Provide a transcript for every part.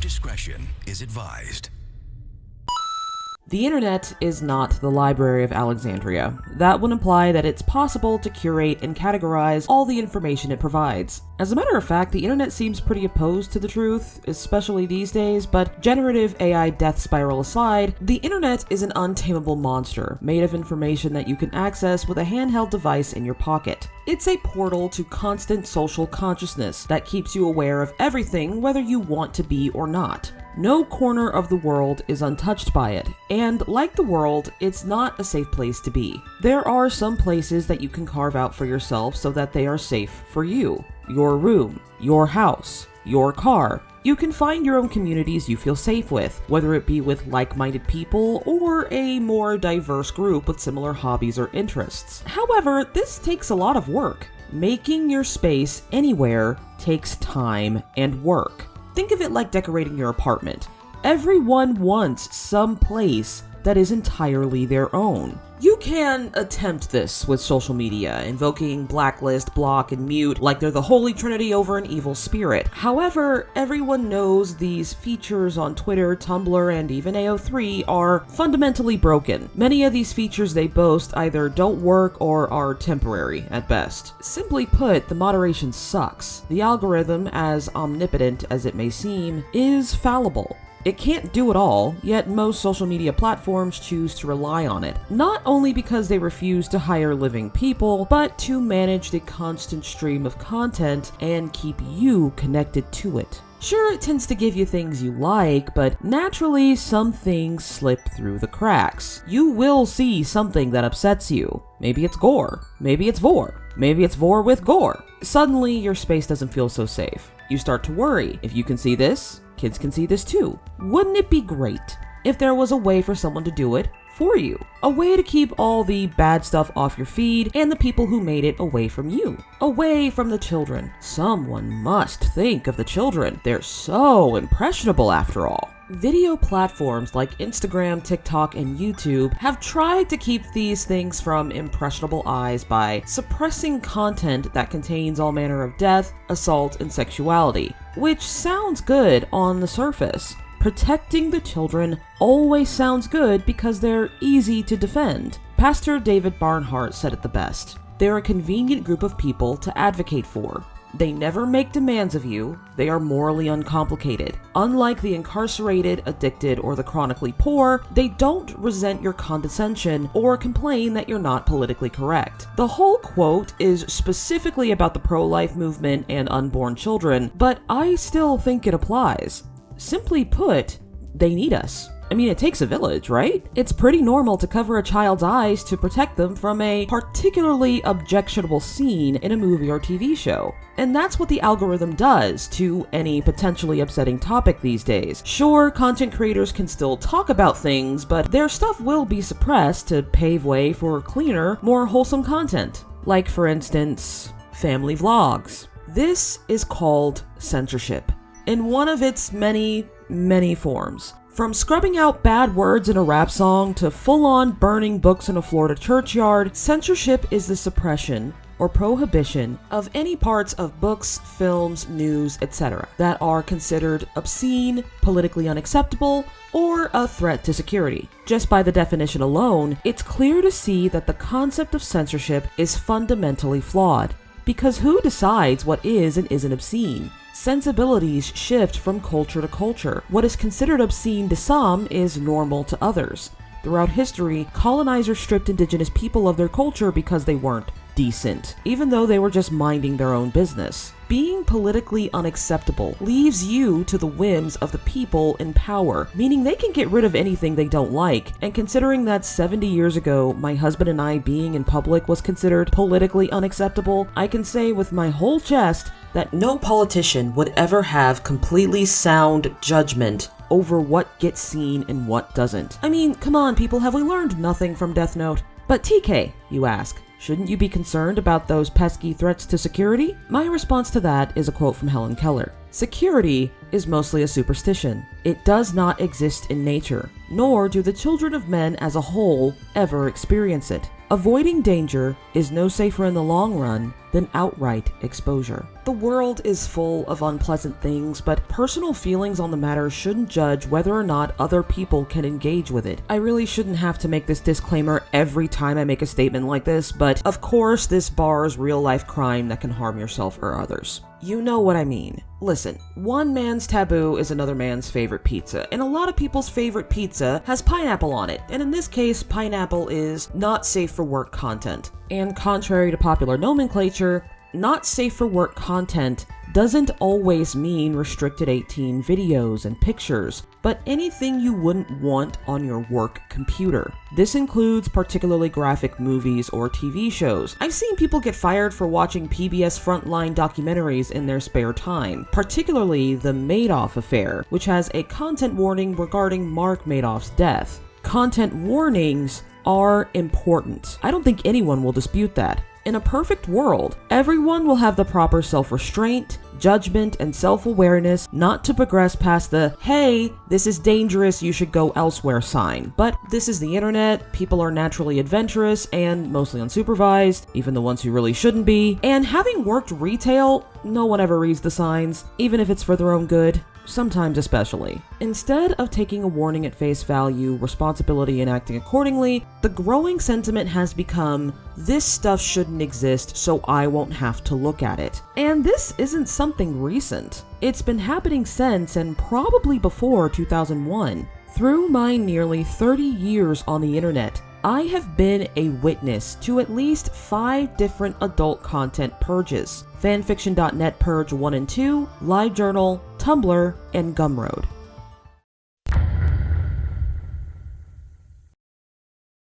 discretion is advised. The internet is not the Library of Alexandria. That would imply that it's possible to curate and categorize all the information it provides. As a matter of fact, the internet seems pretty opposed to the truth, especially these days, but generative AI death spiral aside, the internet is an untamable monster made of information that you can access with a handheld device in your pocket. It's a portal to constant social consciousness that keeps you aware of everything, whether you want to be or not. No corner of the world is untouched by it, and like the world, it's not a safe place to be. There are some places that you can carve out for yourself so that they are safe for you. Your room, your house, your car. You can find your own communities you feel safe with, whether it be with like-minded people or a more diverse group with similar hobbies or interests. However, this takes a lot of work. Making your space anywhere takes time and work. Think of it like decorating your apartment. Everyone wants some place that is entirely their own. You can attempt this with social media, invoking blacklist, block, and mute like they're the holy trinity over an evil spirit. However, everyone knows these features on Twitter, Tumblr, and even AO3 are fundamentally broken. Many of these features they boast either don't work or are temporary at best. Simply put, the moderation sucks. The algorithm, as omnipotent as it may seem, is fallible. It can't do it all, yet most social media platforms choose to rely on it, not only because they refuse to hire living people, but to manage the constant stream of content and keep you connected to it. Sure, it tends to give you things you like, but naturally some things slip through the cracks. You will see something that upsets you. Maybe it's gore, maybe it's vor, maybe it's vor with gore. Suddenly your space doesn't feel so safe. You start to worry. If you can see this, kids can see this too. Wouldn't it be great if there was a way for someone to do it for you? A way to keep all the bad stuff off your feed and the people who made it away from you. Away from the children. Someone must think of the children. They're so impressionable after all. Video platforms like Instagram, TikTok, and YouTube have tried to keep these things from impressionable eyes by suppressing content that contains all manner of death, assault, and sexuality, which sounds good on the surface. Protecting the children always sounds good because they're easy to defend. Pastor David Barnhart said it the best. They're a convenient group of people to advocate for. They never make demands of you. They are morally uncomplicated. Unlike the incarcerated, addicted, or the chronically poor, they don't resent your condescension or complain that you're not politically correct. The whole quote is specifically about the pro-life movement and unborn children, but I still think it applies. Simply put, they need us. I mean, it takes a village, right? It's pretty normal to cover a child's eyes to protect them from a particularly objectionable scene in a movie or TV show. And that's what the algorithm does to any potentially upsetting topic these days. Sure, content creators can still talk about things, but their stuff will be suppressed to pave way for cleaner, more wholesome content. Like, for instance, family vlogs. This is called censorship, in one of its many, many forms. From scrubbing out bad words in a rap song to full-on burning books in a Florida churchyard, censorship is the suppression or prohibition of any parts of books, films, news, etc. that are considered obscene, politically unacceptable, or a threat to security. Just by the definition alone, it's clear to see that the concept of censorship is fundamentally flawed. Because who decides what is and isn't obscene? Sensibilities shift from culture to culture. What is considered obscene to some is normal to others. Throughout history, colonizers stripped indigenous people of their culture because they weren't decent, even though they were just minding their own business. Being politically unacceptable leaves you to the whims of the people in power, meaning they can get rid of anything they don't like. And considering that 70 years ago, my husband and I being in public was considered politically unacceptable, I can say with my whole chest that no politician would ever have completely sound judgment over what gets seen and what doesn't. I mean, come on people, have we learned nothing from Death Note? But TK, you ask, shouldn't you be concerned about those pesky threats to security? My response to that is a quote from Helen Keller. Security is mostly a superstition. It does not exist in nature, nor do the children of men as a whole ever experience it. Avoiding danger is no safer in the long run than outright exposure. The world is full of unpleasant things, but personal feelings on the matter shouldn't judge whether or not other people can engage with it. I really shouldn't have to make this disclaimer every time I make a statement like this, but of course this bars real-life crime that can harm yourself or others. You know what I mean. Listen, one man's taboo is another man's favorite pizza, and a lot of people's favorite pizza has pineapple on it, and in this case, pineapple is not safe for work content. And contrary to popular nomenclature, not safe for work content doesn't always mean restricted 18 videos and pictures, but anything you wouldn't want on your work computer. This includes particularly graphic movies or TV shows. I've seen people get fired for watching PBS Frontline documentaries in their spare time, particularly the Madoff affair, which has a content warning regarding Mark Madoff's death. Content warnings are important. I don't think anyone will dispute that. In a perfect world, everyone will have the proper self-restraint, judgment, and self-awareness not to progress past the, hey, this is dangerous, you should go elsewhere sign. But this is the internet, people are naturally adventurous and mostly unsupervised, even the ones who really shouldn't be. And having worked retail, no one ever reads the signs, even if it's for their own good. Sometimes especially. Instead of taking a warning at face value, responsibility, and acting accordingly, the growing sentiment has become, this stuff shouldn't exist, so I won't have to look at it. And this isn't something recent. It's been happening since, and probably before 2001. Through my nearly 30 years on the internet, I have been a witness to at least 5 different adult content purges. Fanfiction.net Purge 1 and 2, LiveJournal, Tumblr, and Gumroad.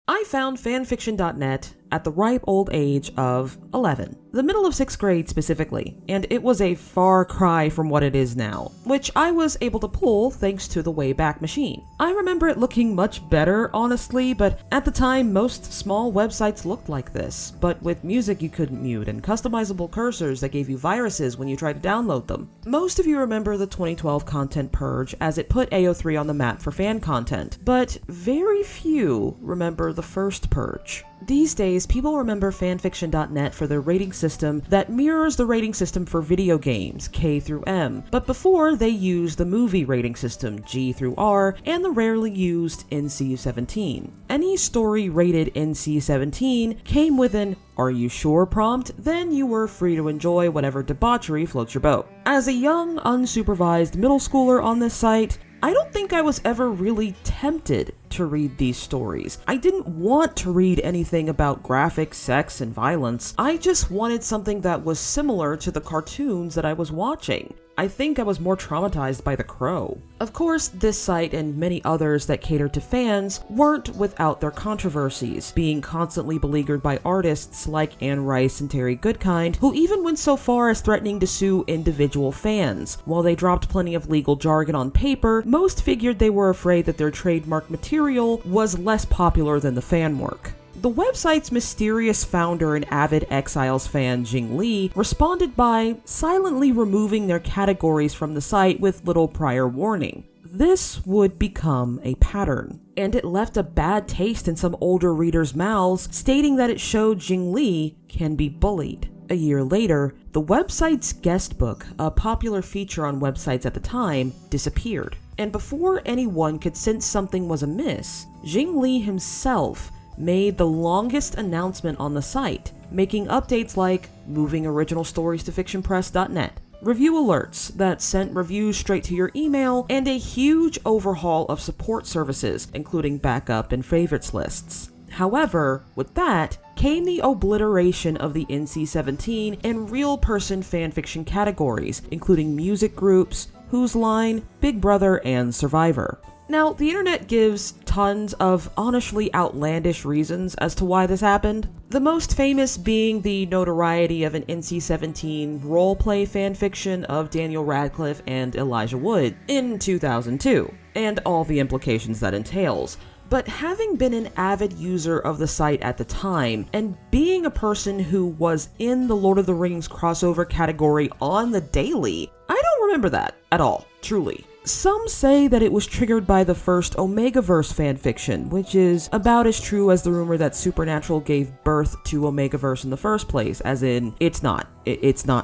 I found fanfiction.net at the ripe old age of 11, the middle of 6th grade specifically, and it was a far cry from what it is now, which I was able to pull thanks to the Wayback Machine. I remember it looking much better, honestly, but at the time most small websites looked like this, but with music you couldn't mute and customizable cursors that gave you viruses when you tried to download them. Most of you remember the 2012 content purge as it put AO3 on the map for fan content, but very few remember the first purge. These days, people remember fanfiction.net for their rating system that mirrors the rating system for video games, K through M, but before they used the movie rating system, G through R, and the rarely used NC-17. Any story rated NC-17 came with an "Are you sure?" prompt, then you were free to enjoy whatever debauchery floats your boat. As a young, unsupervised middle schooler on this site, I don't think I was ever really tempted to read these stories. I didn't want to read anything about graphic sex and violence. I just wanted something that was similar to the cartoons that I was watching. I think I was more traumatized by The Crow. Of course, this site and many others that catered to fans weren't without their controversies, being constantly beleaguered by artists like Anne Rice and Terry Goodkind, who even went so far as threatening to sue individual fans. While they dropped plenty of legal jargon on paper, most figured they were afraid that their trademark material was less popular than the fan work. The website's mysterious founder and avid Exiles fan Jing Lee responded by silently removing their categories from the site with little prior warning. This would become a pattern, and it left a bad taste in some older readers' mouths, stating that it showed Jing Lee can be bullied. A year later, the website's guestbook, a popular feature on websites at the time, disappeared. And before anyone could sense something was amiss, Jing Lee himself made the longest announcement on the site, making updates like moving original stories to fictionpress.net, review alerts that sent reviews straight to your email, and a huge overhaul of support services, including backup and favorites lists. However, with that came the obliteration of the NC-17 and real-person fanfiction categories, including music groups, Whose Line, Big Brother, and Survivor. Now, the internet gives tons of honestly outlandish reasons as to why this happened. The most famous being the notoriety of an NC-17 roleplay fanfiction of Daniel Radcliffe and Elijah Wood in 2002, and all the implications that entails. But having been an avid user of the site at the time, and being a person who was in the Lord of the Rings crossover category on the daily, I don't remember that at all, truly. Some say that it was triggered by the first Omegaverse fanfiction, which is about as true as the rumor that Supernatural gave birth to Omegaverse in the first place, as in, it's not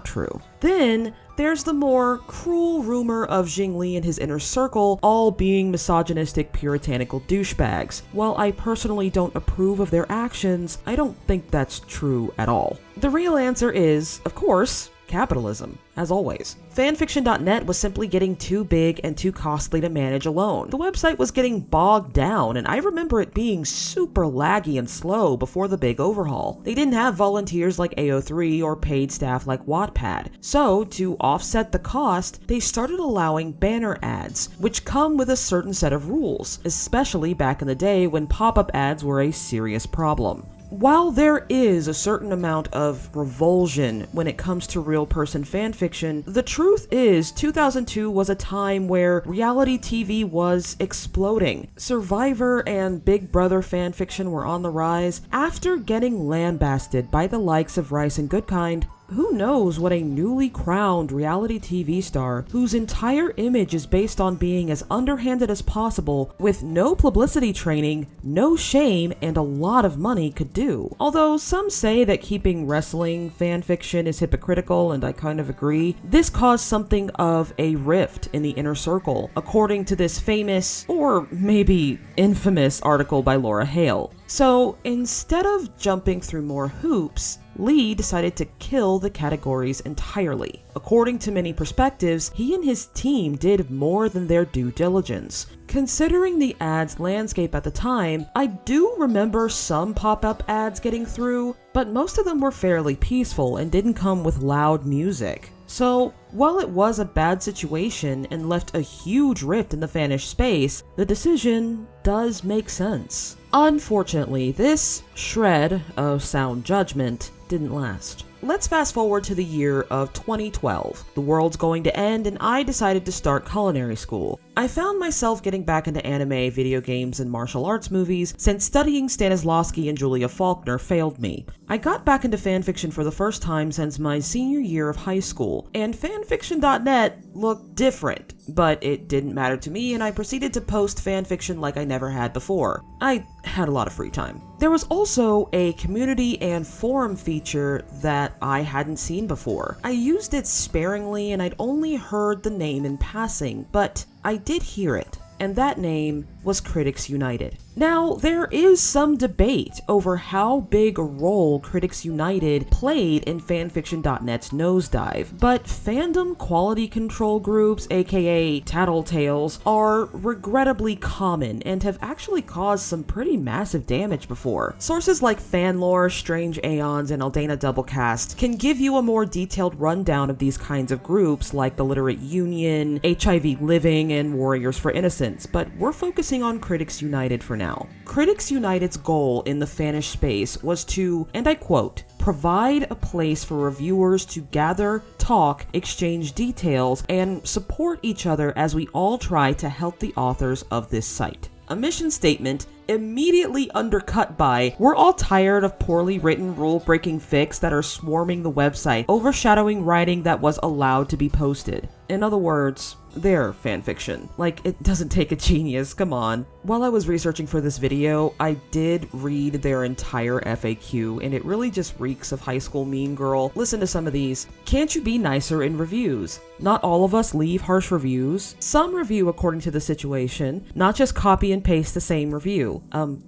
true. Then, there's the more cruel rumor of Xingli and his inner circle all being misogynistic puritanical douchebags. While I personally don't approve of their actions, I don't think that's true at all. The real answer is, of course, capitalism, as always. Fanfiction.net was simply getting too big and too costly to manage alone. The website was getting bogged down, and I remember it being super laggy and slow before the big overhaul. They didn't have volunteers like AO3 or paid staff like Wattpad. So, to offset the cost, they started allowing banner ads, which come with a certain set of rules, especially back in the day when pop-up ads were a serious problem. While there is a certain amount of revulsion when it comes to real-person fanfiction, the truth is 2002 was a time where reality TV was exploding. Survivor and Big Brother fanfiction were on the rise. After getting lambasted by the likes of Rice and Goodkind, who knows what a newly crowned reality TV star, whose entire image is based on being as underhanded as possible, with no publicity training, no shame, and a lot of money could do. Although some say that keeping wrestling fanfiction is hypocritical, and I kind of agree, this caused something of a rift in the inner circle, according to this famous, or maybe infamous, article by Laura Hale. So instead of jumping through more hoops, Lee decided to kill the categories entirely. According to many perspectives, he and his team did more than their due diligence. Considering the ads landscape at the time, I do remember some pop-up ads getting through, but most of them were fairly peaceful and didn't come with loud music. So, while it was a bad situation and left a huge rift in the fanish space, the decision does make sense. Unfortunately, this shred of sound judgment didn't last. Let's fast forward to the year of 2012. The world's going to end and I decided to start culinary school. I found myself getting back into anime, video games, and martial arts movies since studying Stanislavski and Julia Faulkner failed me. I got back into fanfiction for the first time since my senior year of high school, and fanfiction.net looked different, but it didn't matter to me and I proceeded to post fanfiction like I never had before. I had a lot of free time. There was also a community and forum feature that I hadn't seen before. I used it sparingly and I'd only heard the name in passing, but I did hear it, and that name was Critics United. Now, there is some debate over how big a role Critics United played in fanfiction.net's nosedive, but fandom quality control groups, aka tattletales, are regrettably common and have actually caused some pretty massive damage before. Sources like Fanlore, Strange Aeons, and Aldana Doublecast can give you a more detailed rundown of these kinds of groups like the Literate Union, HIV Living, and Warriors for Innocence, but we're focusing on Critics United for now. Critics United's goal in the fanish space was to, and I quote, provide a place for reviewers to gather, talk, exchange details, and support each other as we all try to help the authors of this site. A mission statement immediately undercut by, we're all tired of poorly written rule-breaking fics that are swarming the website, overshadowing writing that was allowed to be posted. In other words, they're fanfiction. Like, it doesn't take a genius, come on. While I was researching for this video, I did read their entire FAQ, and it really just reeks of high school mean girl. Listen to some of these. Can't you be nicer in reviews? Not all of us leave harsh reviews. Some review according to the situation, not just copy and paste the same review.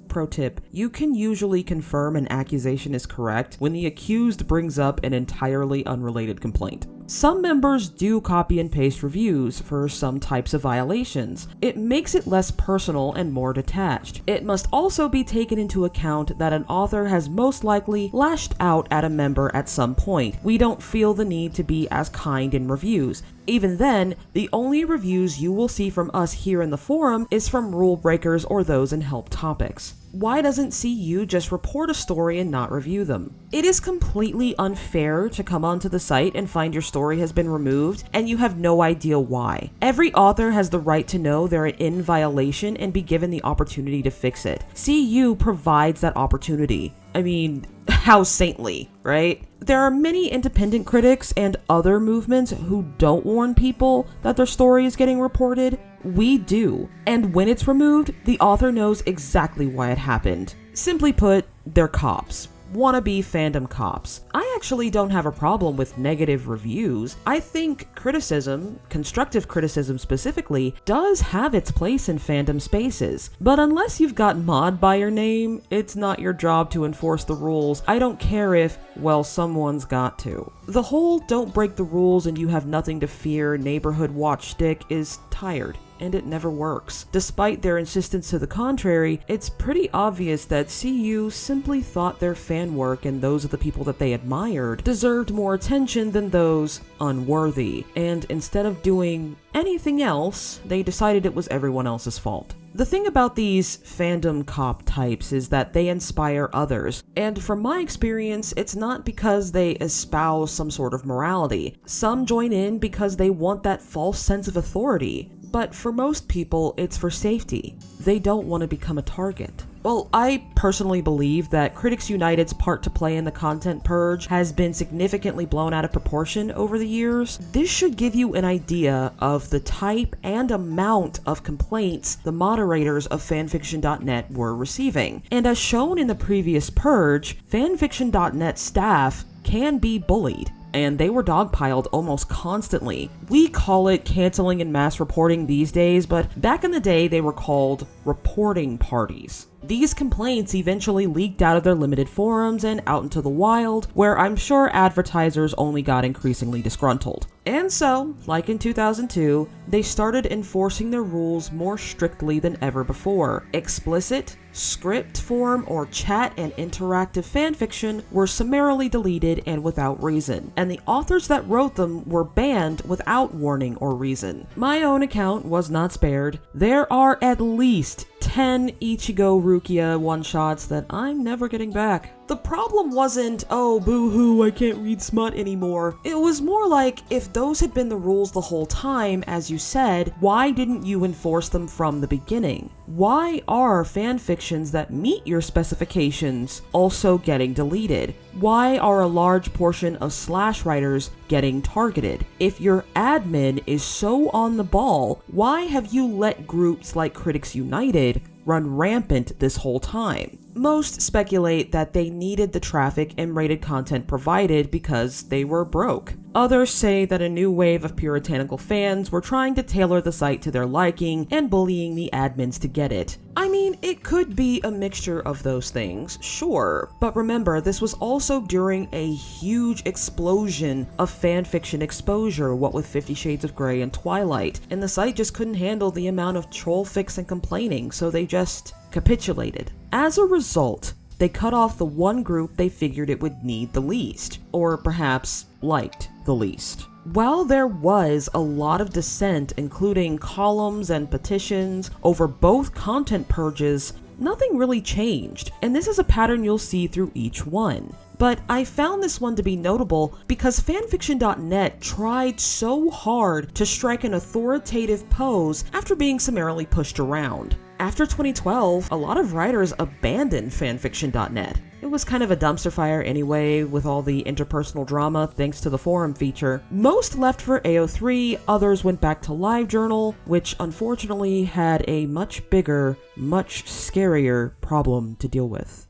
Pro tip, you can usually confirm an accusation is correct when the accused brings up an entirely unrelated complaint. Some members do copy and paste reviews for some types of violations. It makes it less personal and more detached. It must also be taken into account that an author has most likely lashed out at a member at some point. We don't feel the need to be as kind in reviews. Even then, the only reviews you will see from us here in the forum is from rule breakers or those in help topics. Why doesn't CU just report a story and not review them? It is completely unfair to come onto the site and find your story has been removed and you have no idea why. Every author has the right to know they're in violation and be given the opportunity to fix it. CU provides that opportunity. I mean, how saintly, right? There are many independent critics and other movements who don't warn people that their story is getting reported. We do. And when it's removed, the author knows exactly why it happened. Simply put, they're cops. Wannabe fandom cops. I actually don't have a problem with negative reviews. I think criticism, constructive criticism specifically, does have its place in fandom spaces. But unless you've got mod by your name, it's not your job to enforce the rules. I don't care if, well, someone's got to. The whole don't break the rules and you have nothing to fear neighborhood watch shtick is tired. And it never works. Despite their insistence to the contrary, it's pretty obvious that CU simply thought their fan work and those of the people that they admired deserved more attention than those unworthy, and instead of doing anything else, they decided it was everyone else's fault. The thing about these fandom cop types is that they inspire others, and from my experience, it's not because they espouse some sort of morality. Some join in because they want that false sense of authority. But for most people, it's for safety. They don't want to become a target. Well, I personally believe that Critics United's part to play in the content purge has been significantly blown out of proportion over the years. This should give you an idea of the type and amount of complaints the moderators of fanfiction.net were receiving. And as shown in the previous purge, fanfiction.net staff can be bullied, and they were dogpiled almost constantly. We call it canceling and mass reporting these days, but back in the day they were called reporting parties. These complaints eventually leaked out of their limited forums and out into the wild, where I'm sure advertisers only got increasingly disgruntled. And so, like in 2002, they started enforcing their rules more strictly than ever before. Explicit, script form, or chat and interactive fanfiction were summarily deleted and without reason, and the authors that wrote them were banned without warning or reason. My own account was not spared. There are at least 10 Ichigo Rukia one-shots that I'm never getting back. The problem wasn't, oh boo-hoo, I can't read smut anymore. It was more like, if those had been the rules the whole time, as you said, why didn't you enforce them from the beginning? Why are fanfictions that meet your specifications also getting deleted? Why are a large portion of slash writers getting targeted? If your admin is so on the ball, why have you let groups like Critics United run rampant this whole time? Most speculate that they needed the traffic and rated content provided because they were broke. Others say that a new wave of puritanical fans were trying to tailor the site to their liking and bullying the admins to get it. I mean, it could be a mixture of those things, sure, but remember, this was also during a huge explosion of fanfiction exposure, what with 50 Shades of Grey and Twilight, and the site just couldn't handle the amount of troll fix and complaining, so they just capitulated. As a result, they cut off the one group they figured it would need the least, or perhaps liked the least. While there was a lot of dissent, including columns and petitions over both content purges, nothing really changed, and this is a pattern you'll see through each one. But I found this one to be notable because fanfiction.net tried so hard to strike an authoritative pose after being summarily pushed around. After 2012, a lot of writers abandoned fanfiction.net. It was kind of a dumpster fire anyway, with all the interpersonal drama thanks to the forum feature. Most left for AO3, others went back to LiveJournal, which unfortunately had a much bigger, much scarier problem to deal with.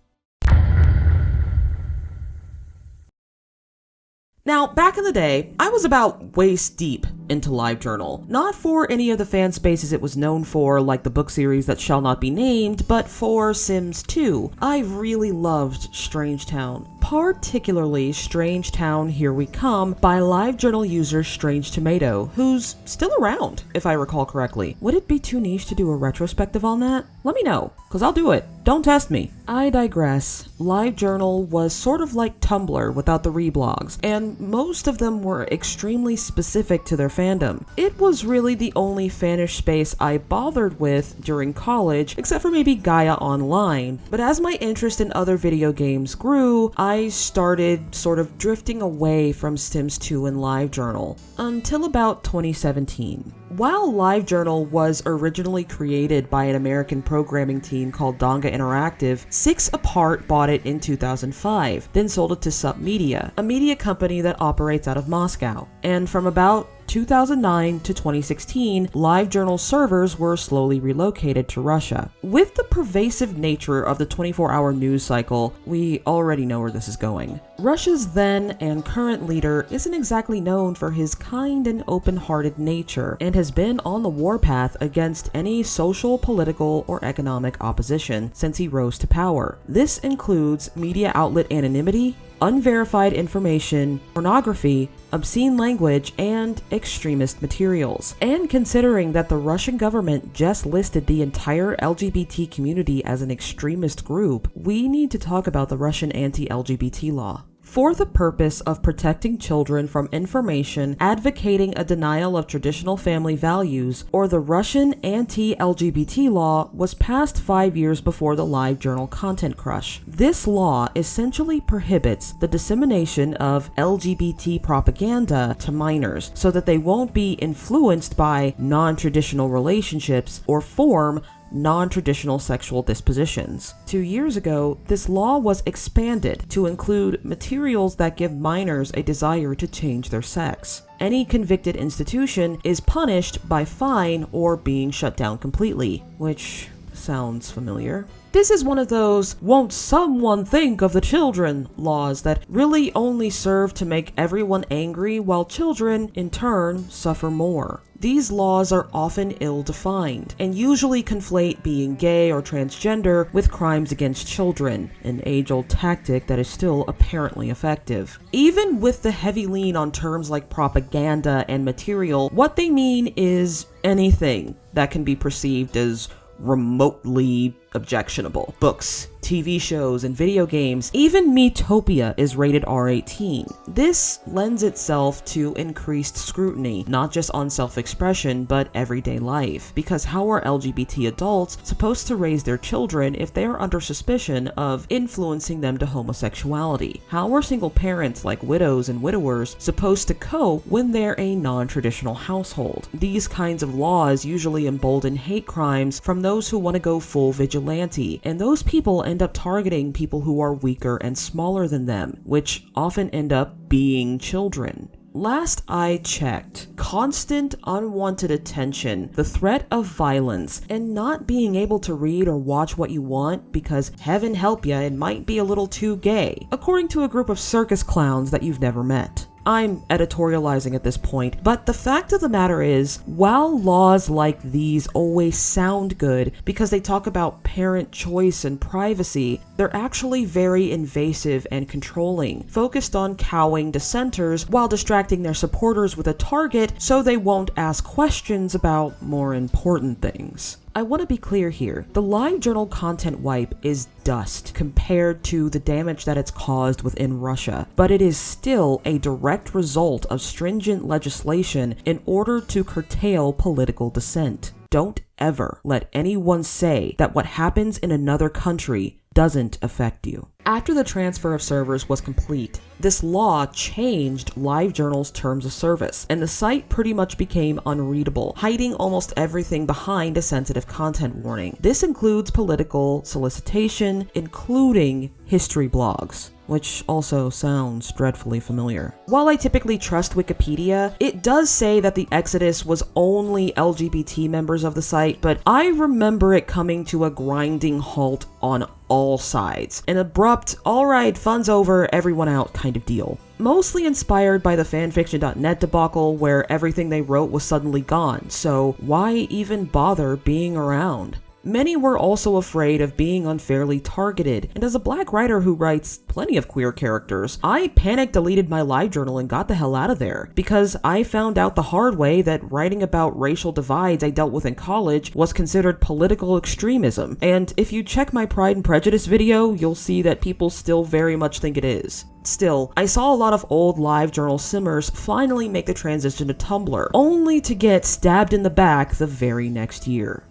Now, back in the day, I was about waist deep into LiveJournal. Not for any of the fan spaces it was known for, like the book series that shall not be named, but for Sims 2. I really loved Strangetown. Particularly Strangetown Here We Come by LiveJournal user Strange Tomato, who's still around, if I recall correctly. Would it be too niche to do a retrospective on that? Let me know, cause I'll do it. Don't test me. I digress. LiveJournal was sort of like Tumblr without the reblogs, and most of them were extremely specific to their fandom. It was really the only fanish space I bothered with during college, except for maybe Gaia Online, but as my interest in other video games grew, I started sort of drifting away from Sims 2 and LiveJournal, until about 2017. While LiveJournal was originally created by an American programming team called Donga Interactive, Six Apart bought it in 2005, then sold it to Sup Media, a media company that operates out of Moscow. And from about 2009 to 2016, LiveJournal servers were slowly relocated to Russia. With the pervasive nature of the 24-hour news cycle, we already know where this is going. Russia's then and current leader isn't exactly known for his kind and open-hearted nature, and has been on the warpath against any social, political, or economic opposition since he rose to power. This includes media outlet anonymity, unverified information, pornography, obscene language, and extremist materials. And considering that the Russian government just listed the entire LGBT community as an extremist group, we need to talk about the Russian anti-LGBT law. For the purpose of protecting children from information advocating a denial of traditional family values, or the Russian anti-LGBT law was passed 5 years before the LiveJournal content crush. This law essentially prohibits the dissemination of LGBT propaganda to minors so that they won't be influenced by non-traditional relationships or form non-traditional sexual dispositions. 2 years ago, this law was expanded to include materials that give minors a desire to change their sex. Any convicted institution is punished by fine or being shut down completely, which sounds familiar. This is one of those "won't someone think of the children" laws that really only serve to make everyone angry while children, in turn, suffer more. These laws are often ill-defined and usually conflate being gay or transgender with crimes against children, an age-old tactic that is still apparently effective. Even with the heavy lean on terms like propaganda and material, what they mean is anything that can be perceived as remotely objectionable. Books, TV shows, and video games, even Metopia is rated R18. This lends itself to increased scrutiny, not just on self-expression, but everyday life. Because how are LGBT adults supposed to raise their children if they are under suspicion of influencing them to homosexuality? How are single parents like widows and widowers supposed to cope when they're a non-traditional household? These kinds of laws usually embolden hate crimes from those who want to go full vigilante, and those people end up targeting people who are weaker and smaller than them, which often end up being children. Last I checked, constant unwanted attention, the threat of violence, and not being able to read or watch what you want because heaven help ya, it might be a little too gay, according to a group of circus clowns that you've never met. I'm editorializing at this point, but the fact of the matter is, while laws like these always sound good because they talk about parent choice and privacy, they're actually very invasive and controlling, focused on cowing dissenters while distracting their supporters with a target so they won't ask questions about more important things. I want to be clear here, the LiveJournal content wipe is dust compared to the damage that it's caused within Russia, but it is still a direct result of stringent legislation in order to curtail political dissent. Don't ever let anyone say that what happens in another country doesn't affect you. After the transfer of servers was complete, this law changed LiveJournal's terms of service, and the site pretty much became unreadable, hiding almost everything behind a sensitive content warning. This includes political solicitation, including history blogs, which also sounds dreadfully familiar. While I typically trust Wikipedia, it does say that the exodus was only LGBT members of the site, but I remember it coming to a grinding halt on all sides. An abrupt, alright, fun's over, everyone out kind of deal. Mostly inspired by the fanfiction.net debacle where everything they wrote was suddenly gone, so why even bother being around? Many were also afraid of being unfairly targeted, and as a black writer who writes plenty of queer characters, I panic deleted my LiveJournal and got the hell out of there, because I found out the hard way that writing about racial divides I dealt with in college was considered political extremism, and if you check my Pride and Prejudice video, you'll see that people still very much think it is. Still, I saw a lot of old LiveJournal simmers finally make the transition to Tumblr, only to get stabbed in the back the very next year.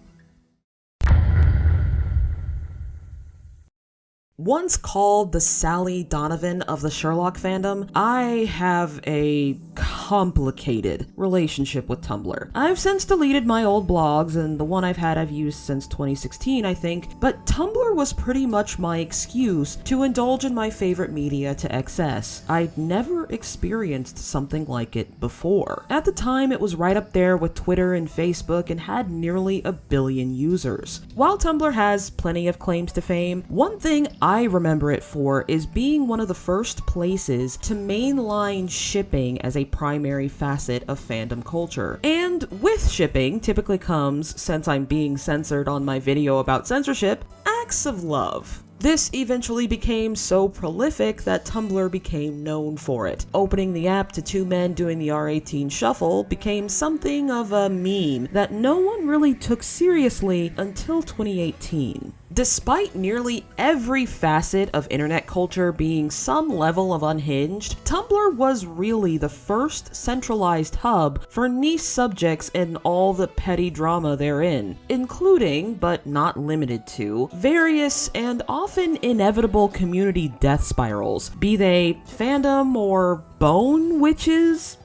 Once called the Sally Donovan of the Sherlock fandom, I have a complicated relationship with Tumblr. I've since deleted my old blogs, and the one I've used since 2016, I think, but Tumblr was pretty much my excuse to indulge in my favorite media to excess. I'd never experienced something like it before. At the time, it was right up there with Twitter and Facebook and had nearly 1 billion users. While Tumblr has plenty of claims to fame, one thing I remember it for is being one of the first places to mainline shipping as a primary facet of fandom culture. And with shipping typically comes, since I'm being censored on my video about censorship, acts of love. This eventually became so prolific that Tumblr became known for it. Opening the app to 2 men doing the R18 shuffle became something of a meme that no one really took seriously until 2018. Despite nearly every facet of internet culture being some level of unhinged, Tumblr was really the first centralized hub for niche subjects and all the petty drama therein, including, but not limited to, various and often inevitable community death spirals, be they fandom or bone witches.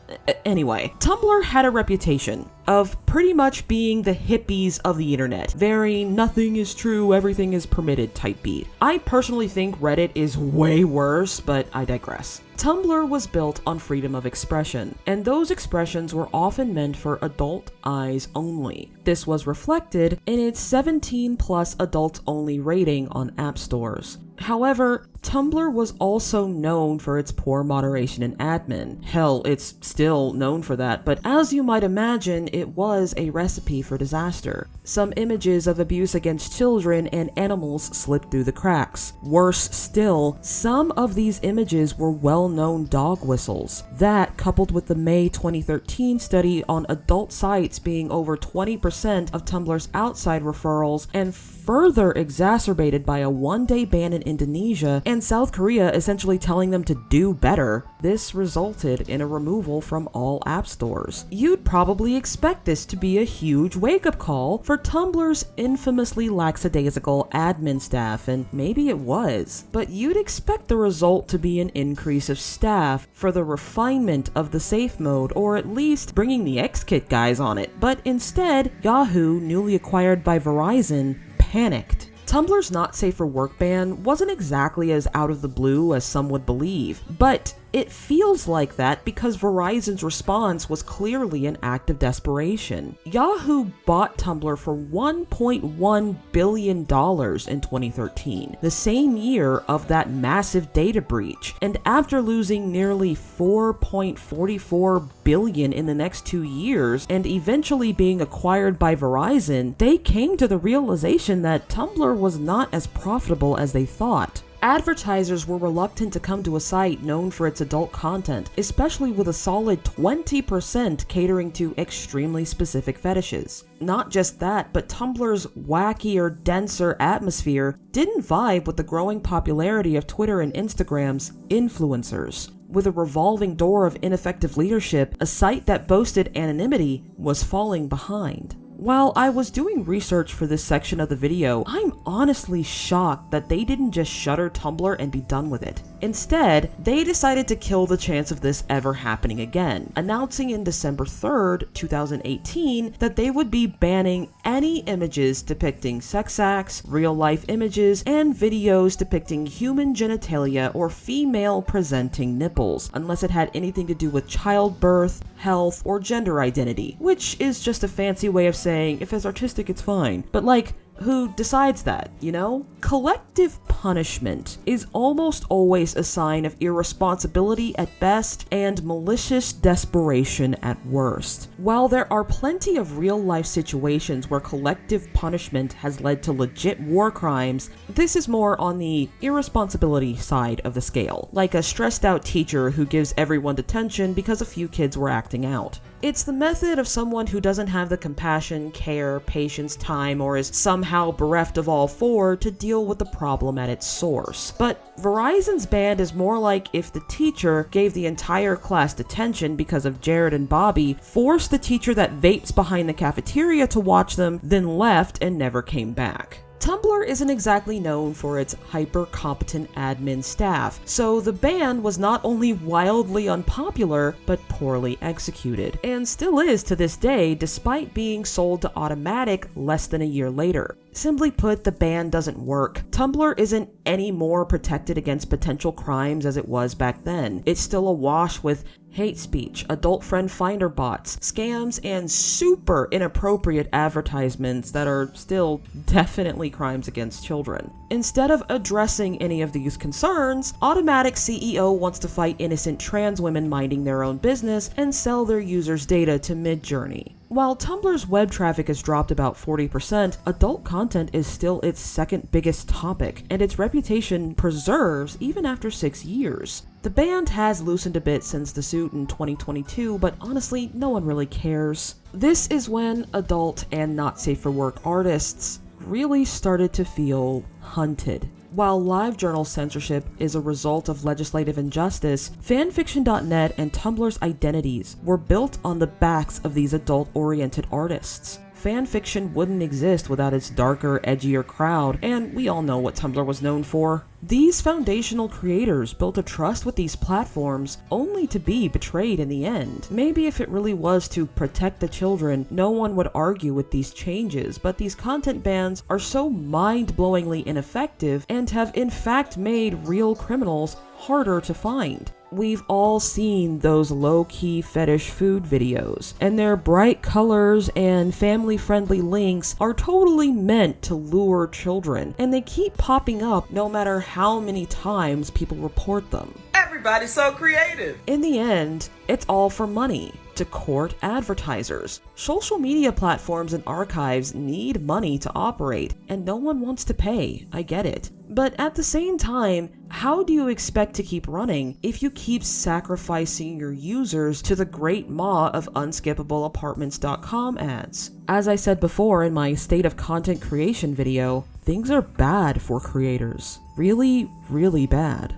Anyway, Tumblr had a reputation of pretty much being the hippies of the internet. Very nothing is true, everything is permitted type beat. I personally think Reddit is way worse, but I digress. Tumblr was built on freedom of expression, and those expressions were often meant for adult eyes only. This was reflected in its 17+ adults only rating on app stores. However, Tumblr was also known for its poor moderation and admin. Hell, it's still known for that, but as you might imagine, it was a recipe for disaster. Some images of abuse against children and animals slipped through the cracks. Worse still, some of these images were well-known dog whistles. That, coupled with the May 2013 study on adult sites being over 20% of Tumblr's outside referrals, and further exacerbated by a 1-day ban in Indonesia and South Korea essentially telling them to do better, this resulted in a removal from all app stores. You'd probably expect this to be a huge wake-up call for Tumblr's infamously lackadaisical admin staff, and maybe it was. But you'd expect the result to be an increase of staff for the refinement of the safe mode, or at least bringing the XKit guys on it. But instead, Yahoo, newly acquired by Verizon, panicked. Tumblr's not safe for work ban wasn't exactly as out of the blue as some would believe, but it feels like that because Verizon's response was clearly an act of desperation. Yahoo bought Tumblr for $1.1 billion in 2013, the same year of that massive data breach, and after losing nearly $4.44 billion in the next 2 years and eventually being acquired by Verizon, they came to the realization that Tumblr was not as profitable as they thought. Advertisers were reluctant to come to a site known for its adult content, especially with a solid 20% catering to extremely specific fetishes. Not just that, but Tumblr's wackier, denser atmosphere didn't vibe with the growing popularity of Twitter and Instagram's influencers. With a revolving door of ineffective leadership, a site that boasted anonymity was falling behind. While I was doing research for this section of the video, I'm honestly shocked that they didn't just shutter Tumblr and be done with it. Instead, they decided to kill the chance of this ever happening again, announcing in December 3rd, 2018 that they would be banning any images depicting sex acts, real-life images, and videos depicting human genitalia or female-presenting nipples, unless it had anything to do with childbirth, health, or gender identity, which is just a fancy way of saying if it's artistic, it's fine. But like, who decides that, you know? Collective punishment is almost always a sign of irresponsibility at best and malicious desperation at worst. While there are plenty of real-life situations where collective punishment has led to legit war crimes, this is more on the irresponsibility side of the scale, like a stressed-out teacher who gives everyone detention because a few kids were acting out. It's the method of someone who doesn't have the compassion, care, patience, time, or is somehow bereft of all four to deal with the problem at its source. But Verizon's ban is more like if the teacher gave the entire class detention because of Jared and Bobby, forced the teacher that vapes behind the cafeteria to watch them, then left and never came back. Tumblr isn't exactly known for its hyper-competent admin staff, so the ban was not only wildly unpopular, but poorly executed, and still is to this day despite being sold to Automatic less than a year later. Simply put, the ban doesn't work. Tumblr isn't any more protected against potential crimes as it was back then. It's still awash with hate speech, adult friend finder bots, scams, and super inappropriate advertisements that are still definitely crimes against children. Instead of addressing any of these concerns, Automatic CEO wants to fight innocent trans women minding their own business and sell their users' data to Midjourney. While Tumblr's web traffic has dropped about 40%, adult content is still its second biggest topic, and its reputation preserves even after 6 years. The ban has loosened a bit since the suit in 2022, but honestly, no one really cares. This is when adult and not safe for work artists really started to feel hunted. While LiveJournal censorship is a result of legislative injustice, fanfiction.net and Tumblr's identities were built on the backs of these adult-oriented artists. Fanfiction wouldn't exist without its darker, edgier crowd, and we all know what Tumblr was known for. These foundational creators built a trust with these platforms only to be betrayed in the end. Maybe if it really was to protect the children, no one would argue with these changes, but these content bans are so mind-blowingly ineffective and have in fact made real criminals harder to find. We've all seen those low-key fetish food videos, and their bright colors and family-friendly links are totally meant to lure children, and they keep popping up no matter how many times people report them. Everybody's so creative! In the end, it's all for money, to court advertisers. Social media platforms and archives need money to operate, and no one wants to pay, I get it. But at the same time, how do you expect to keep running if you keep sacrificing your users to the great maw of unskippables.apartments.com ads? As I said before in my State of Content Creation video, things are bad for creators. Really, really bad.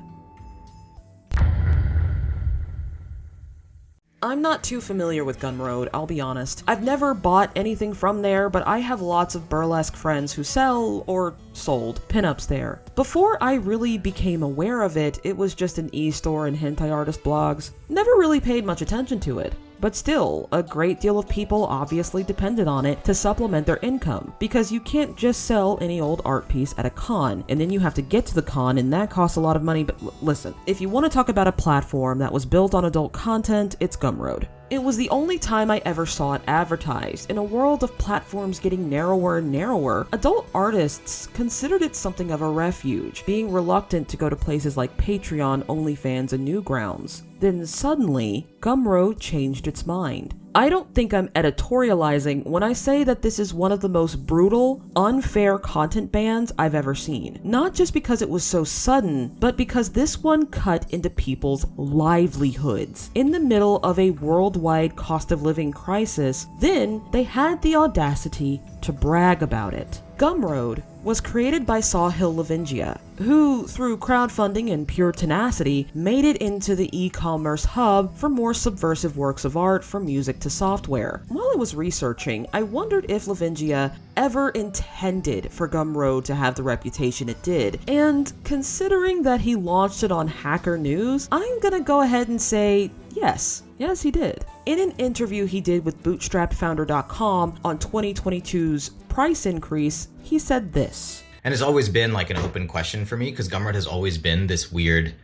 I'm not too familiar with Gumroad, I'll be honest. I've never bought anything from there, but I have lots of burlesque friends who sell, or sold, pinups there. Before I really became aware of it, it was just an e-store and hentai artist blogs. Never really paid much attention to it. But still, a great deal of people obviously depended on it to supplement their income, because you can't just sell any old art piece at a con, and then you have to get to the con, and that costs a lot of money. But listen, if you want to talk about a platform that was built on adult content, it's Gumroad. It was the only time I ever saw it advertised. In a world of platforms getting narrower and narrower, adult artists considered it something of a refuge, being reluctant to go to places like Patreon, OnlyFans, and Newgrounds. Then suddenly, Gumroad changed its mind. I don't think I'm editorializing when I say that this is one of the most brutal, unfair content bans I've ever seen. Not just because it was so sudden, but because this one cut into people's livelihoods. In the middle of a worldwide cost of living crisis, then they had the audacity to brag about it. Gumroad was created by Sahil Lavingia, who, through crowdfunding and pure tenacity, made it into the e-commerce hub for more subversive works of art from music to software. While I was researching, I wondered if Lavingia ever intended for Gumroad to have the reputation it did, and considering that he launched it on Hacker News, I'm gonna go ahead and say yes. Yes, he did. In an interview he did with bootstrappedfounder.com on 2022's price increase, he said this. And it's always been like an open question for me because Gumroad has always been this weird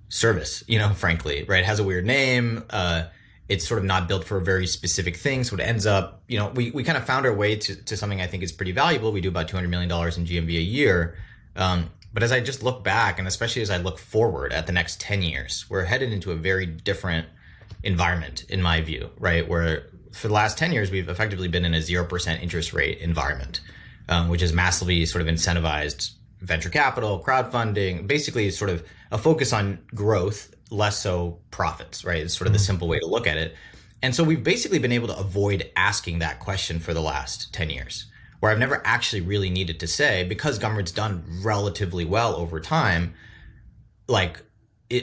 service, frankly, right? It has a weird name. It's sort of not built for a very specific thing. So it ends up, we kind of found our way to something I think is pretty valuable. We do about $200 million in GMV a year. But as I just look back, and especially as I look forward at the next 10 years, we're headed into a very different environment, in my view, right? Where for the last 10 years, we've effectively been in a 0% interest rate environment, which has massively sort of incentivized venture capital, crowdfunding, basically sort of a focus on growth, less so profits, right? It's sort of the simple way to look at it. And so we've basically been able to avoid asking that question for the last 10 years, where I've never actually really needed to say, because Gumroad's done relatively well over time,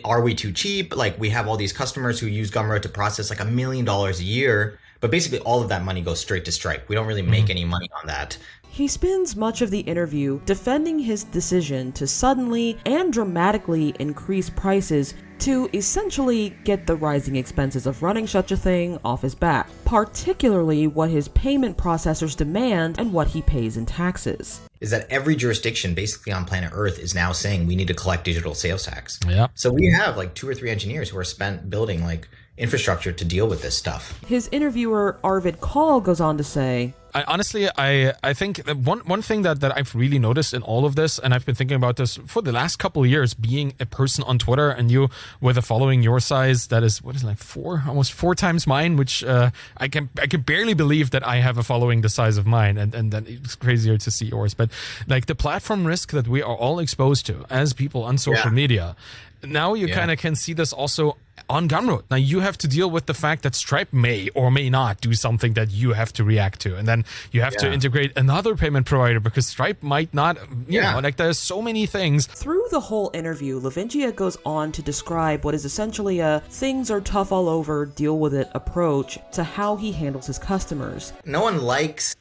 are we too cheap? Like, we have all these customers who use Gumroad to process like $1 million a year. But basically all of that money goes straight to Stripe. We don't really make any money on that. He spends much of the interview defending his decision to suddenly and dramatically increase prices to essentially get the rising expenses of running such a thing off his back, particularly what his payment processors demand and what he pays in taxes. Is that every jurisdiction basically on planet Earth is now saying we need to collect digital sales tax. Yeah. So we have like 2 or 3 engineers who are spent building like infrastructure to deal with this stuff. His interviewer Arvid Kahl goes on to say, I think that one thing that I've really noticed in all of this, and I've been thinking about this for the last couple of years, being a person on Twitter and you with a following your size that is almost 4 times mine, which I can barely believe that I have a following the size of mine, and then it's crazier to see yours. But like the platform risk that we are all exposed to as people on social media. Now you kind of can see this also on Gumroad. Now you have to deal with the fact that Stripe may or may not do something that you have to react to. And then you have to integrate another payment provider because Stripe might not, you know, like there's so many things. Through the whole interview, LaVingia goes on to describe what is essentially a things are tough all over, deal with it approach to how he handles his customers. No one likes,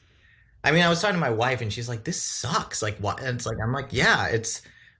I mean, I was talking to my wife and she's like, this sucks. Like, what? And it's like, I'm like, yeah,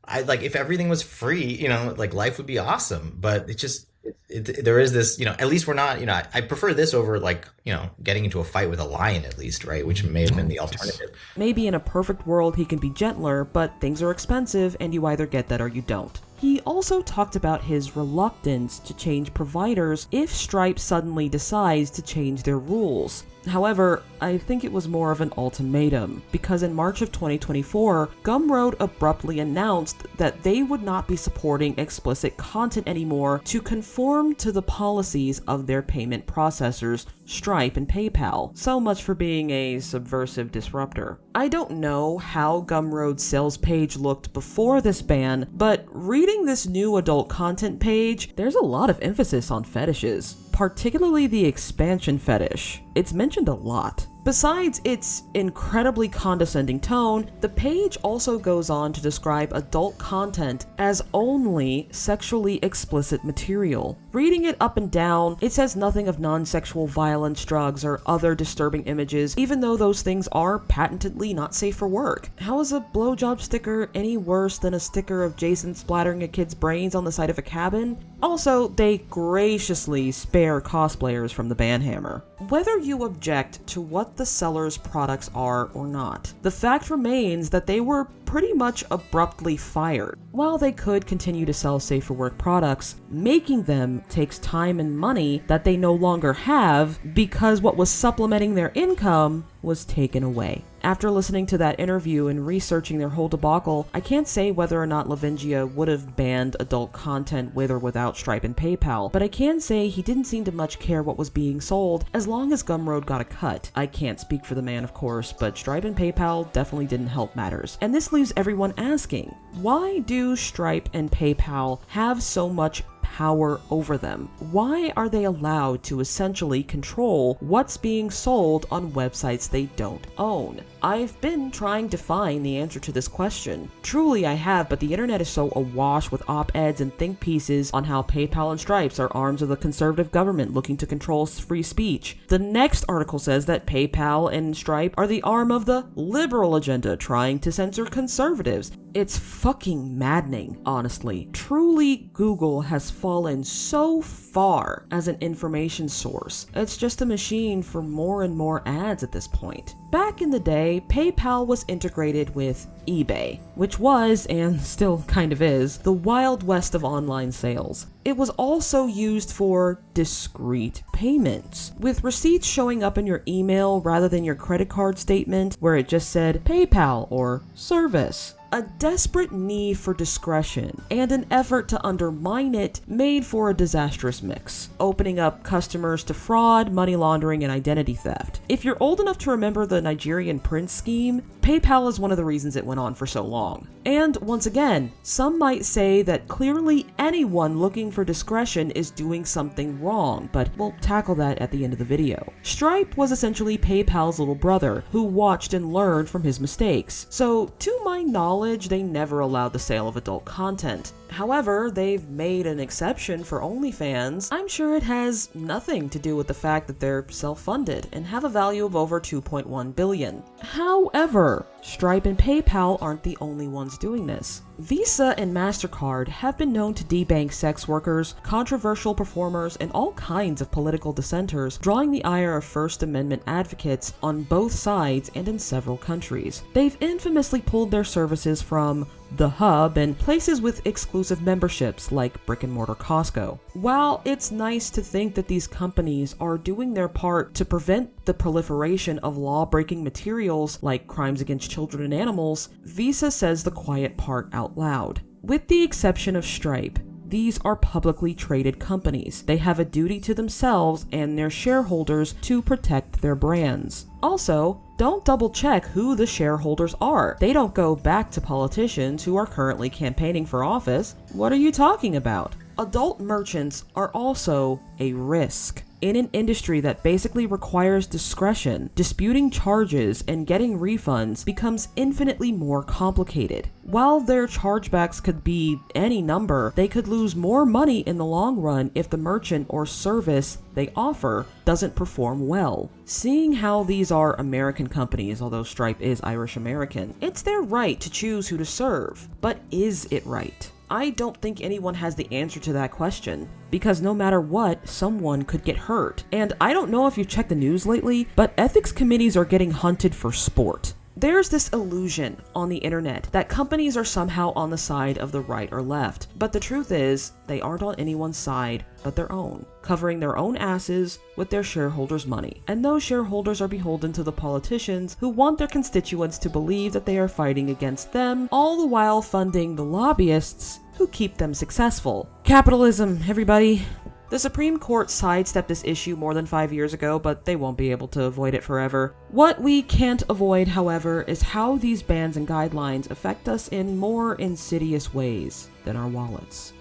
if everything was free, you know, like life would be awesome, but it just, there is this, you know, at least we're not, you know, I prefer this over like, you know, getting into a fight with a lion at least, right? Which may have been the alternative. Maybe in a perfect world he can be gentler, but things are expensive and you either get that or you don't. He also talked about his reluctance to change providers if Stripe suddenly decides to change their rules. However, I think it was more of an ultimatum, because in March of 2024, Gumroad abruptly announced that they would not be supporting explicit content anymore to conform to the policies of their payment processors, Stripe and PayPal. So much for being a subversive disruptor. I don't know how Gumroad's sales page looked before this ban, but reading this new adult content page, there's a lot of emphasis on fetishes, particularly the expansion fetish. It's mentioned a lot. Besides its incredibly condescending tone, the page also goes on to describe adult content as only sexually explicit material. Reading it up and down, it says nothing of non-sexual violence, drugs, or other disturbing images, even though those things are patently not safe for work. How is a blowjob sticker any worse than a sticker of Jason splattering a kid's brains on the side of a cabin? Also, they graciously spare cosplayers from the banhammer. Whether you object to what the seller's products are or not, the fact remains that they were pretty much abruptly fired. While they could continue to sell safe for work products, making them takes time and money that they no longer have because what was supplementing their income was taken away. After listening to that interview and researching their whole debacle, I can't say whether or not LaVingia would have banned adult content with or without Stripe and PayPal, but I can say he didn't seem to much care what was being sold as long as Gumroad got a cut. I can't speak for the man, of course, but Stripe and PayPal definitely didn't help matters. And this leaves everyone asking, why do Stripe and PayPal have so much power over them? Why are they allowed to essentially control what's being sold on websites they don't own? I've been trying to find the answer to this question. Truly I have, but the internet is so awash with op-eds and think pieces on how PayPal and Stripe are arms of the conservative government looking to control free speech. The next article says that PayPal and Stripe are the arm of the liberal agenda trying to censor conservatives. It's fucking maddening, honestly. Truly, Google has fallen so far as an information source. It's just a machine for more and more ads at this point. Back in the day, PayPal was integrated with eBay, which was, and still kind of is, the Wild West of online sales. It was also used for discrete payments, with receipts showing up in your email rather than your credit card statement where it just said PayPal or service. A desperate need for discretion and an effort to undermine it made for a disastrous mix, opening up customers to fraud, money laundering, and identity theft. If you're old enough to remember the Nigerian prince scheme, PayPal is one of the reasons it went on for so long. And once again, some might say that clearly anyone looking for discretion is doing something wrong, but we'll tackle that at the end of the video. Stripe was essentially PayPal's little brother, who watched and learned from his mistakes. So, to my knowledge, they never allowed the sale of adult content. However, they've made an exception for OnlyFans. I'm sure it has nothing to do with the fact that they're self-funded and have a value of over $2.1 billion. However, Stripe and PayPal aren't the only ones doing this. Visa and MasterCard have been known to debank sex workers, controversial performers, and all kinds of political dissenters, drawing the ire of First Amendment advocates on both sides and in several countries. They've infamously pulled their services from The Hub and places with exclusive memberships like brick-and-mortar Costco. While it's nice to think that these companies are doing their part to prevent the proliferation of law-breaking materials like crimes against children and animals, Visa says the quiet part out loud. With the exception of Stripe, these are publicly traded companies. They have a duty to themselves and their shareholders to protect their brands. Also, don't double check who the shareholders are. They don't go back to politicians who are currently campaigning for office. What are you talking about? Adult merchants are also a risk. In an industry that basically requires discretion, disputing charges and getting refunds becomes infinitely more complicated. While their chargebacks could be any number, they could lose more money in the long run if the merchant or service they offer doesn't perform well. Seeing how these are American companies, although Stripe is Irish American, it's their right to choose who to serve. But is it right? I don't think anyone has the answer to that question, because no matter what, someone could get hurt. And I don't know if you've checked the news lately, but ethics committees are getting hunted for sport. There's this illusion on the internet that companies are somehow on the side of the right or left, but the truth is, they aren't on anyone's side but their own, covering their own asses with their shareholders' money. And those shareholders are beholden to the politicians who want their constituents to believe that they are fighting against them, all the while funding the lobbyists who keep them successful. Capitalism, everybody. The Supreme Court sidestepped this issue more than 5 years ago, but they won't be able to avoid it forever. What we can't avoid, however, is how these bans and guidelines affect us in more insidious ways than our wallets.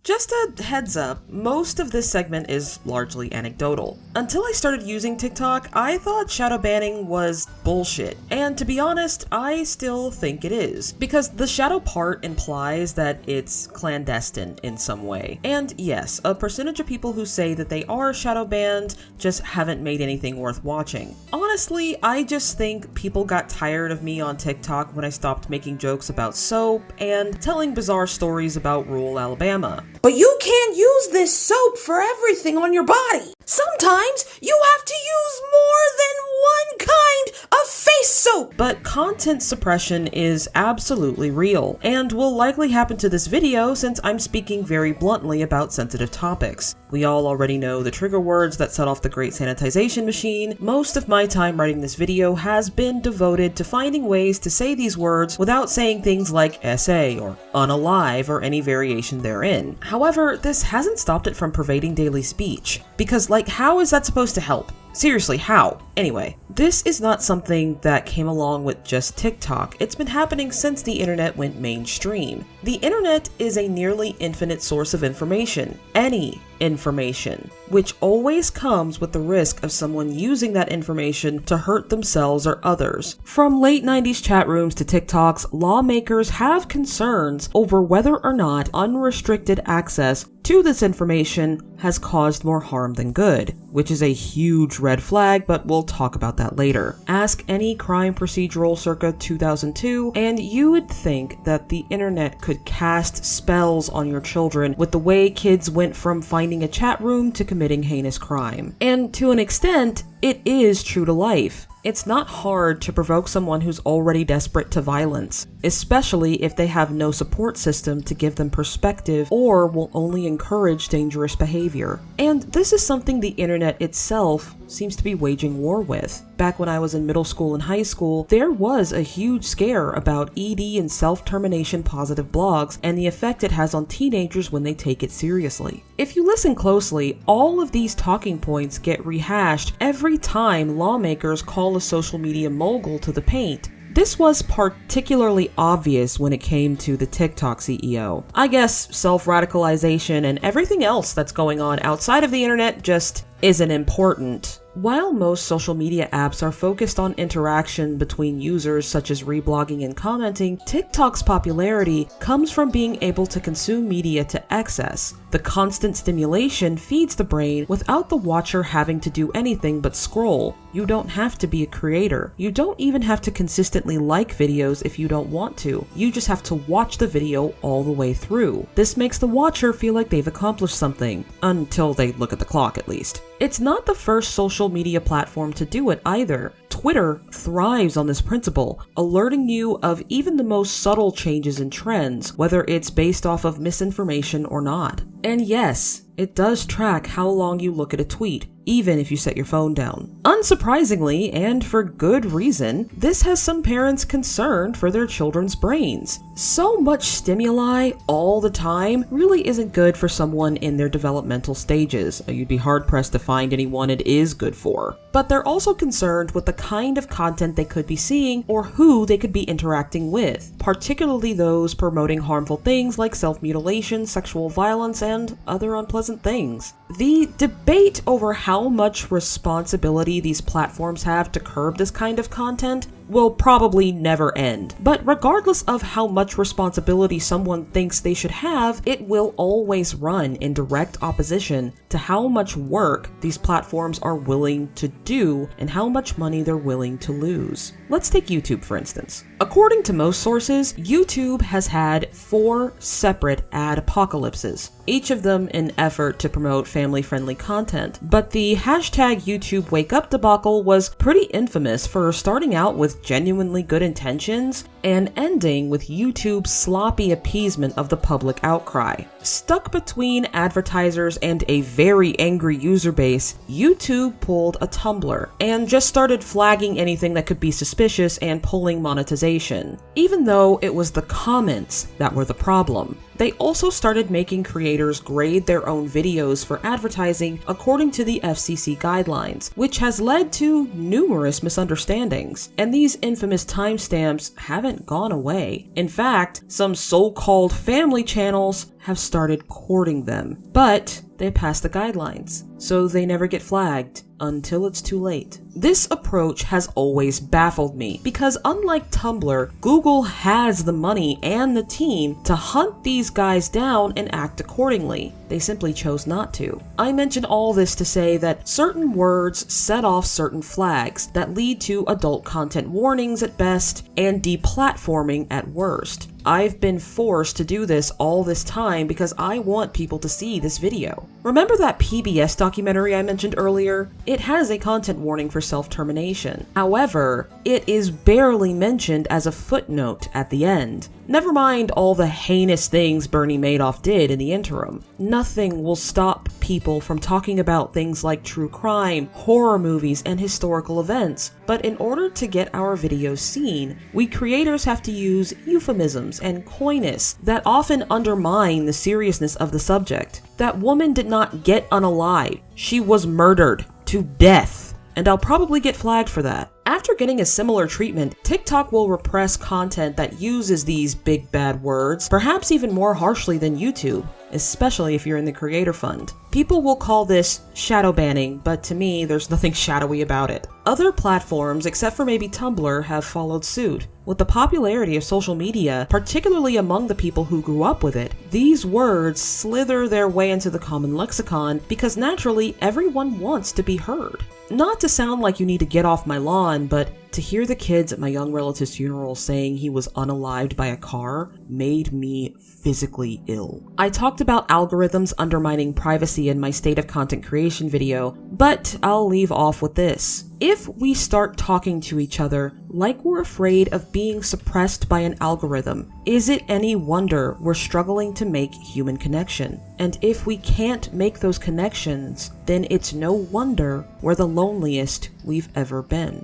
Just a heads up, most of this segment is largely anecdotal. Until I started using TikTok, I thought shadow banning was bullshit. And to be honest, I still think it is. Because the shadow part implies that it's clandestine in some way. And yes, a percentage of people who say that they are shadow banned just haven't made anything worth watching. Honestly, I just think people got tired of me on TikTok when I stopped making jokes about soap and telling bizarre stories about rural Alabama. But you can't use this soap for everything on your body. Sometimes you have to use more than one kind of face soap. But content suppression is absolutely real, and will likely happen to this video since I'm speaking very bluntly about sensitive topics. We all already know the trigger words that set off the great sanitization machine. Most of my time writing this video has been devoted to finding ways to say these words without saying things like SA or unalive or any variation therein. However, this hasn't stopped it from pervading daily speech. Because, how is that supposed to help? Seriously, how? Anyway, this is not something that came along with just TikTok. It's been happening since the internet went mainstream. The internet is a nearly infinite source of information. Any information, which always comes with the risk of someone using that information to hurt themselves or others. From late 90s chat rooms to TikToks, lawmakers have concerns over whether or not unrestricted access to this information has caused more harm than good, which is a huge red flag, but we'll talk about that later. Ask any crime procedural circa 2002, and you would think that the internet could cast spells on your children with the way kids went from finding a chat room to committing heinous crime. And to an extent, it is true to life. It's not hard to provoke someone who's already desperate to violence, especially if they have no support system to give them perspective or will only encourage dangerous behavior. And this is something the internet itself seems to be waging war with. Back when I was in middle school and high school, there was a huge scare about ED and self-termination positive blogs and the effect it has on teenagers when they take it seriously. If you listen closely, all of these talking points get rehashed every time lawmakers call a social media mogul to the paint. This was particularly obvious when it came to the TikTok CEO. I guess self-radicalization and everything else that's going on outside of the internet just isn't important. While most social media apps are focused on interaction between users such as reblogging and commenting, TikTok's popularity comes from being able to consume media to excess. The constant stimulation feeds the brain without the watcher having to do anything but scroll. You don't have to be a creator. You don't even have to consistently like videos if you don't want to. You just have to watch the video all the way through. This makes the watcher feel like they've accomplished something, until they look at the clock at least. It's not the first social media platform to do it either. Twitter thrives on this principle, alerting you of even the most subtle changes in trends, whether it's based off of misinformation or not. And yes, it does track how long you look at a tweet, even if you set your phone down. Unsurprisingly, and for good reason, this has some parents concerned for their children's brains. So much stimuli all the time really isn't good for someone in their developmental stages. You'd be hard-pressed to find anyone it is good for. But they're also concerned with the kind of content they could be seeing or who they could be interacting with, particularly those promoting harmful things like self-mutilation, sexual violence, and other unpleasant things. The debate over how much responsibility these platforms have to curb this kind of content will probably never end. But regardless of how much responsibility someone thinks they should have, it will always run in direct opposition to how much work these platforms are willing to do and how much money they're willing to lose. Let's take YouTube for instance. According to most sources, YouTube has had 4 separate ad apocalypses, each of them an effort to promote family-friendly content. But the hashtag YouTube Wake Up debacle was pretty infamous for starting out with genuinely good intentions and ending with YouTube's sloppy appeasement of the public outcry. Stuck between advertisers and a very angry user base, YouTube pulled a Tumblr and just started flagging anything that could be suspicious and pulling monetization, even though it was the comments that were the problem. They also started making creators grade their own videos for advertising according to the FCC guidelines, which has led to numerous misunderstandings. And these infamous timestamps haven't gone away. In fact, some so-called family channels have started courting them, but they pass the guidelines, so they never get flagged until it's too late. This approach has always baffled me because unlike Tumblr, Google has the money and the team to hunt these guys down and act accordingly. They simply chose not to. I mention all this to say that certain words set off certain flags that lead to adult content warnings at best and deplatforming at worst. I've been forced to do this all this time because I want people to see this video. Remember that PBS documentary I mentioned earlier? It has a content warning for self-termination. However, it is barely mentioned as a footnote at the end. Never mind all the heinous things Bernie Madoff did in the interim. Nothing will stop people from talking about things like true crime, horror movies, and historical events. But in order to get our videos seen, we creators have to use euphemisms and coyness that often undermine the seriousness of the subject. That woman did not get unalived. She was murdered to death. And I'll probably get flagged for that. After getting a similar treatment, TikTok will repress content that uses these big bad words, perhaps even more harshly than YouTube, especially if you're in the creator fund. People will call this shadow banning, but to me, there's nothing shadowy about it. Other platforms, except for maybe Tumblr, have followed suit. With the popularity of social media, particularly among the people who grew up with it, these words slither their way into the common lexicon because naturally everyone wants to be heard. Not to sound like you need to get off my lawn, but to hear the kids at my young relative's funeral saying he was unalived by a car made me physically ill. I talked about algorithms undermining privacy in my state of content creation video, but I'll leave off with this. If we start talking to each other like we're afraid of being suppressed by an algorithm, is it any wonder we're struggling to make human connection? And if we can't make those connections, then it's no wonder we're the loneliest we've ever been.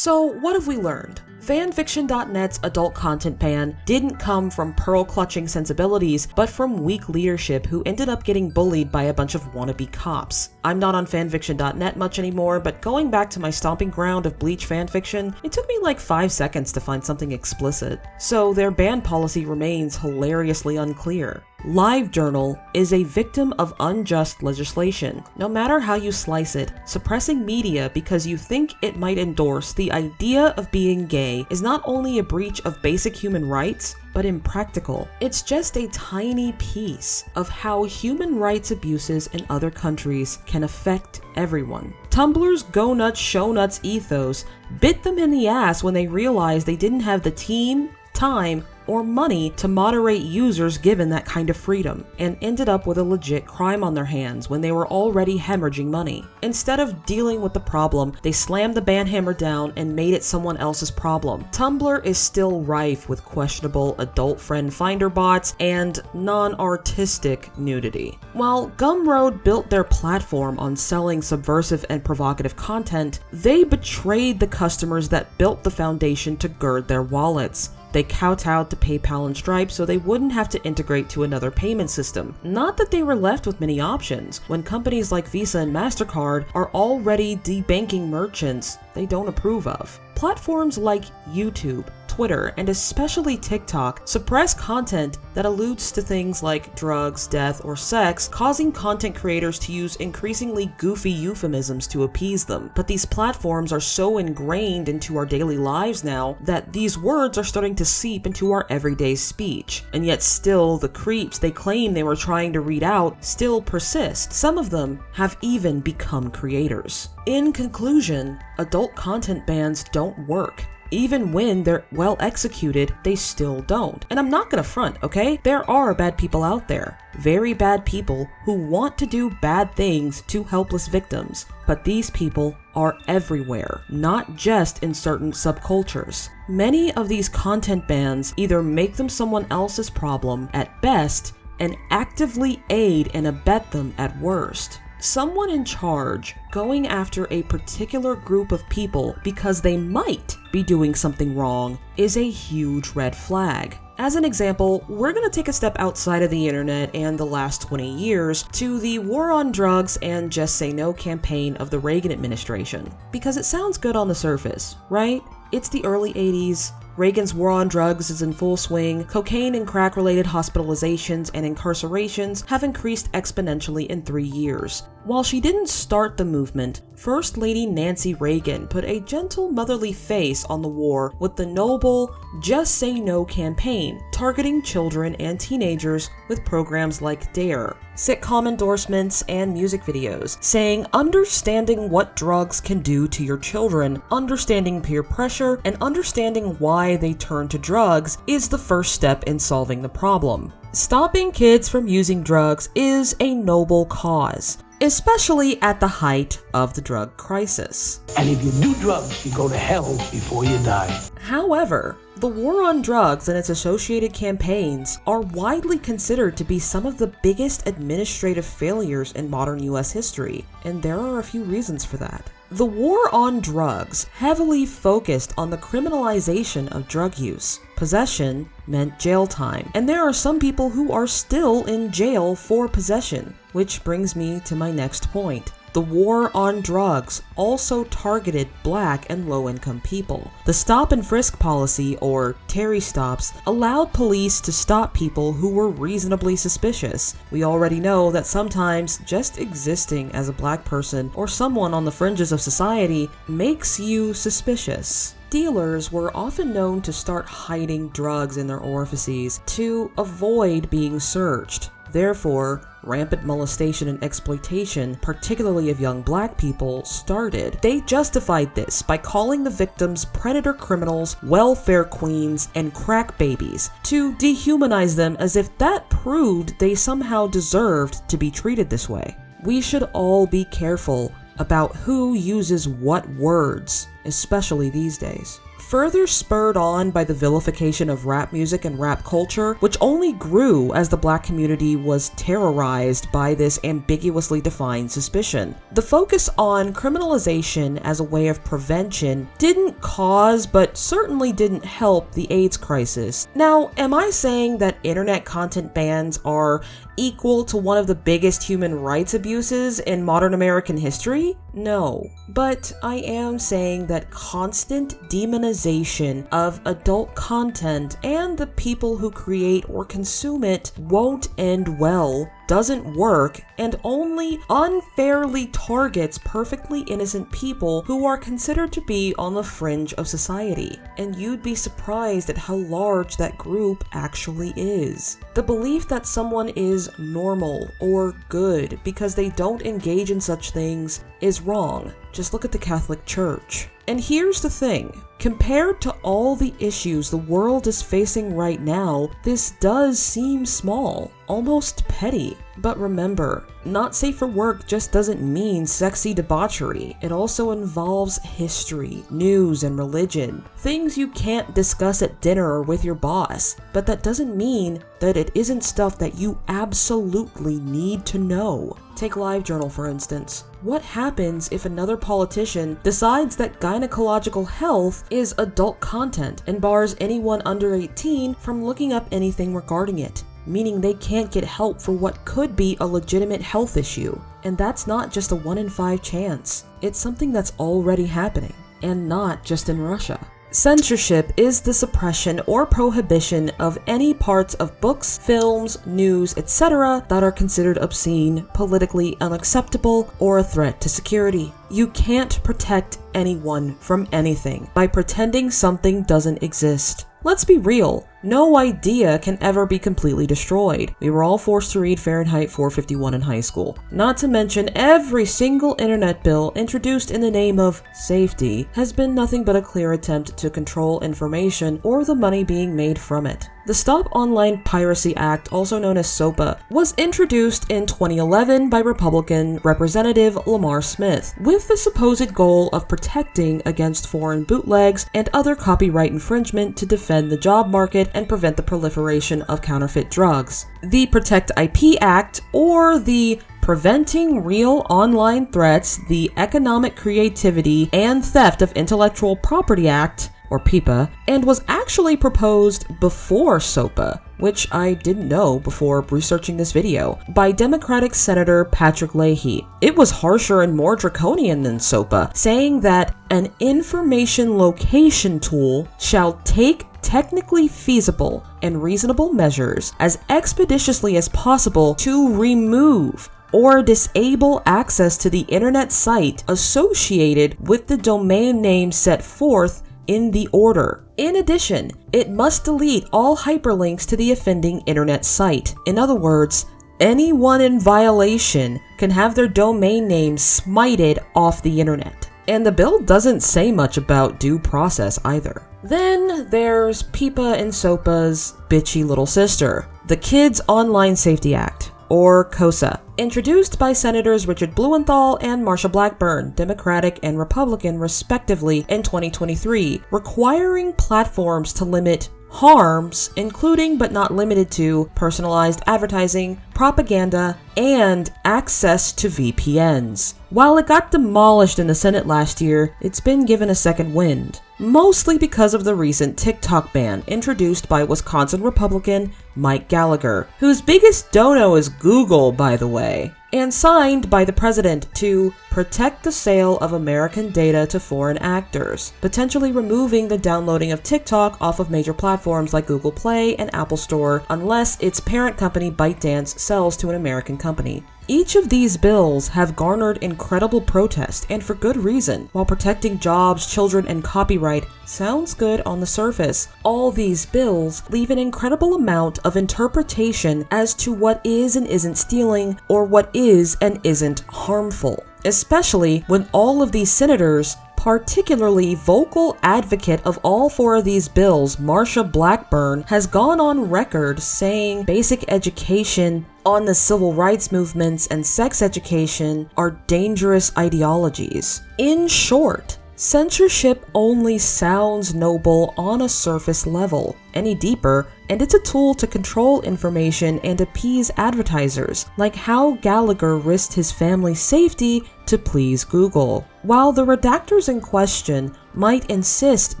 So what have we learned? Fanfiction.net's adult content ban didn't come from pearl-clutching sensibilities, but from weak leadership who ended up getting bullied by a bunch of wannabe cops. I'm not on fanfiction.net much anymore, but going back to my stomping ground of Bleach fanfiction, it took me like 5 seconds to find something explicit. So their ban policy remains hilariously unclear. LiveJournal is a victim of unjust legislation. No matter how you slice it, suppressing media because you think it might endorse the idea of being gay is not only a breach of basic human rights, but impractical. It's just a tiny piece of how human rights abuses in other countries can affect everyone. Tumblr's go nuts, show nuts ethos bit them in the ass when they realized they didn't have the team, time, or money to moderate users given that kind of freedom, and ended up with a legit crime on their hands when they were already hemorrhaging money. Instead of dealing with the problem, they slammed the ban hammer down and made it someone else's problem. Tumblr is still rife with questionable adult friend finder bots and non-artistic nudity. While Gumroad built their platform on selling subversive and provocative content, they betrayed the customers that built the foundation to gird their wallets. They kowtowed to PayPal and Stripe so they wouldn't have to integrate to another payment system. Not that they were left with many options, when companies like Visa and MasterCard are already debanking merchants they don't approve of. Platforms like YouTube, Twitter, and especially TikTok suppress content that alludes to things like drugs, death, or sex, causing content creators to use increasingly goofy euphemisms to appease them. But these platforms are so ingrained into our daily lives now that these words are starting to seep into our everyday speech. And yet still, the creeps they claim they were trying to read out still persist. Some of them have even become creators. In conclusion, adult content bans don't work. Even when they're well executed, they still don't. And I'm not gonna front, okay? There are bad people out there. Very bad people who want to do bad things to helpless victims. But these people are everywhere, not just in certain subcultures. Many of these content bans either make them someone else's problem at best and actively aid and abet them at worst. Someone in charge going after a particular group of people because they might be doing something wrong is a huge red flag. As an example, we're going to take a step outside of the internet and the last 20 years to the war on drugs and Just Say No campaign of the Reagan administration. Because it sounds good on the surface, right? It's the early 80s. Reagan's war on drugs is in full swing. Cocaine and crack-related hospitalizations and incarcerations have increased exponentially in 3 years. While she didn't start the movement, First Lady Nancy Reagan put a gentle motherly face on the war with the noble Just Say No campaign, targeting children and teenagers with programs like DARE, sitcom endorsements, and music videos, saying understanding what drugs can do to your children, understanding peer pressure, and understanding why they turn to drugs is the first step in solving the problem. Stopping kids from using drugs is a noble cause, especially at the height of the drug crisis. And if you do drugs, you go to hell before you die. However, the war on drugs and its associated campaigns are widely considered to be some of the biggest administrative failures in modern US history, and there are a few reasons for that. The war on drugs heavily focused on the criminalization of drug use. Possession meant jail time, and there are some people who are still in jail for possession, which brings me to my next point. The war on drugs also targeted Black and low-income people. The stop and frisk policy, or Terry stops, allowed police to stop people who were reasonably suspicious. We already know that sometimes just existing as a Black person or someone on the fringes of society makes you suspicious. Dealers were often known to start hiding drugs in their orifices to avoid being searched. Therefore, rampant molestation and exploitation, particularly of young Black people, started. They justified this by calling the victims predator criminals, welfare queens, and crack babies, to dehumanize them as if that proved they somehow deserved to be treated this way. We should all be careful about who uses what words, especially these days. further spurred on by the vilification of rap music and rap culture, which only grew as the Black community was terrorized by this ambiguously defined suspicion. The focus on criminalization as a way of prevention didn't cause, but certainly didn't help the AIDS crisis. Now, am I saying that internet content bans are equal to one of the biggest human rights abuses in modern American history? No. But I am saying that constant demonization of adult content and the people who create or consume it won't end well, doesn't work, and only unfairly targets perfectly innocent people who are considered to be on the fringe of society. And you'd be surprised at how large that group actually is. The belief that someone is normal or good because they don't engage in such things is wrong. Just look at the Catholic Church. And here's the thing. Compared to all the issues the world is facing right now, this does seem small, almost petty. But remember, not safe for work just doesn't mean sexy debauchery. It also involves history, news, and religion. Things you can't discuss at dinner or with your boss. But that doesn't mean that it isn't stuff that you absolutely need to know. Take LiveJournal, for instance. What happens if another politician decides that gynecological health is adult content and bars anyone under 18 from looking up anything regarding it? Meaning they can't get help for what could be a legitimate health issue. And that's not just a 1 in 5 chance. It's something that's already happening, and not just in Russia. Censorship is the suppression or prohibition of any parts of books, films, news, etc. that are considered obscene, politically unacceptable, or a threat to security. You can't protect anyone from anything by pretending something doesn't exist. Let's be real, no idea can ever be completely destroyed. We were all forced to read Fahrenheit 451 in high school. Not to mention every single internet bill introduced in the name of safety has been nothing but a clear attempt to control information or the money being made from it. The Stop Online Piracy Act, also known as SOPA, was introduced in 2011 by Republican Representative Lamar Smith, with the supposed goal of protecting against foreign bootlegs and other copyright infringement to defend the job market and prevent the proliferation of counterfeit drugs. The Protect IP Act, or the Preventing Real Online Threats, the Economic Creativity and Theft of Intellectual Property Act, or PIPA, and was actually proposed before SOPA, which I didn't know before researching this video, by Democratic Senator Patrick Leahy. It was harsher and more draconian than SOPA, saying that an information location tool shall take technically feasible and reasonable measures as expeditiously as possible to remove or disable access to the internet site associated with the domain name set forth in the order. In addition, it must delete all hyperlinks to the offending internet site. In other words, anyone in violation can have their domain name smited off the internet. And the bill doesn't say much about due process either. Then there's PIPA and SOPA's bitchy little sister, the Kids Online Safety Act, or KOSA, introduced by Senators Richard Blumenthal and Marsha Blackburn, Democratic and Republican respectively, in 2023, requiring platforms to limit harms, including but not limited to personalized advertising, propaganda, and access to VPNs. While it got demolished in the Senate last year, it's been given a second wind, mostly because of the recent TikTok ban introduced by Wisconsin Republican Mike Gallagher, whose biggest dono is Google, by the way, and signed by the president to protect the sale of American data to foreign actors, potentially removing the downloading of TikTok off of major platforms like Google Play and Apple Store unless its parent company ByteDance sells to an American company. Each of these bills have garnered incredible protest, and for good reason. While protecting jobs, children, and copyright sounds good on the surface, all these bills leave an incredible amount of interpretation as to what is and isn't stealing, or what is and isn't harmful. Especially when all of these senators, particularly vocal advocate of all 4 of these bills, Marsha Blackburn, has gone on record saying basic education on the civil rights movements and sex education are dangerous ideologies. In short, Censorship only sounds noble on a surface level. Any deeper, and it's a tool to control information and appease advertisers, like how Gallagher risked his family's safety to please Google. While the redactors in question might insist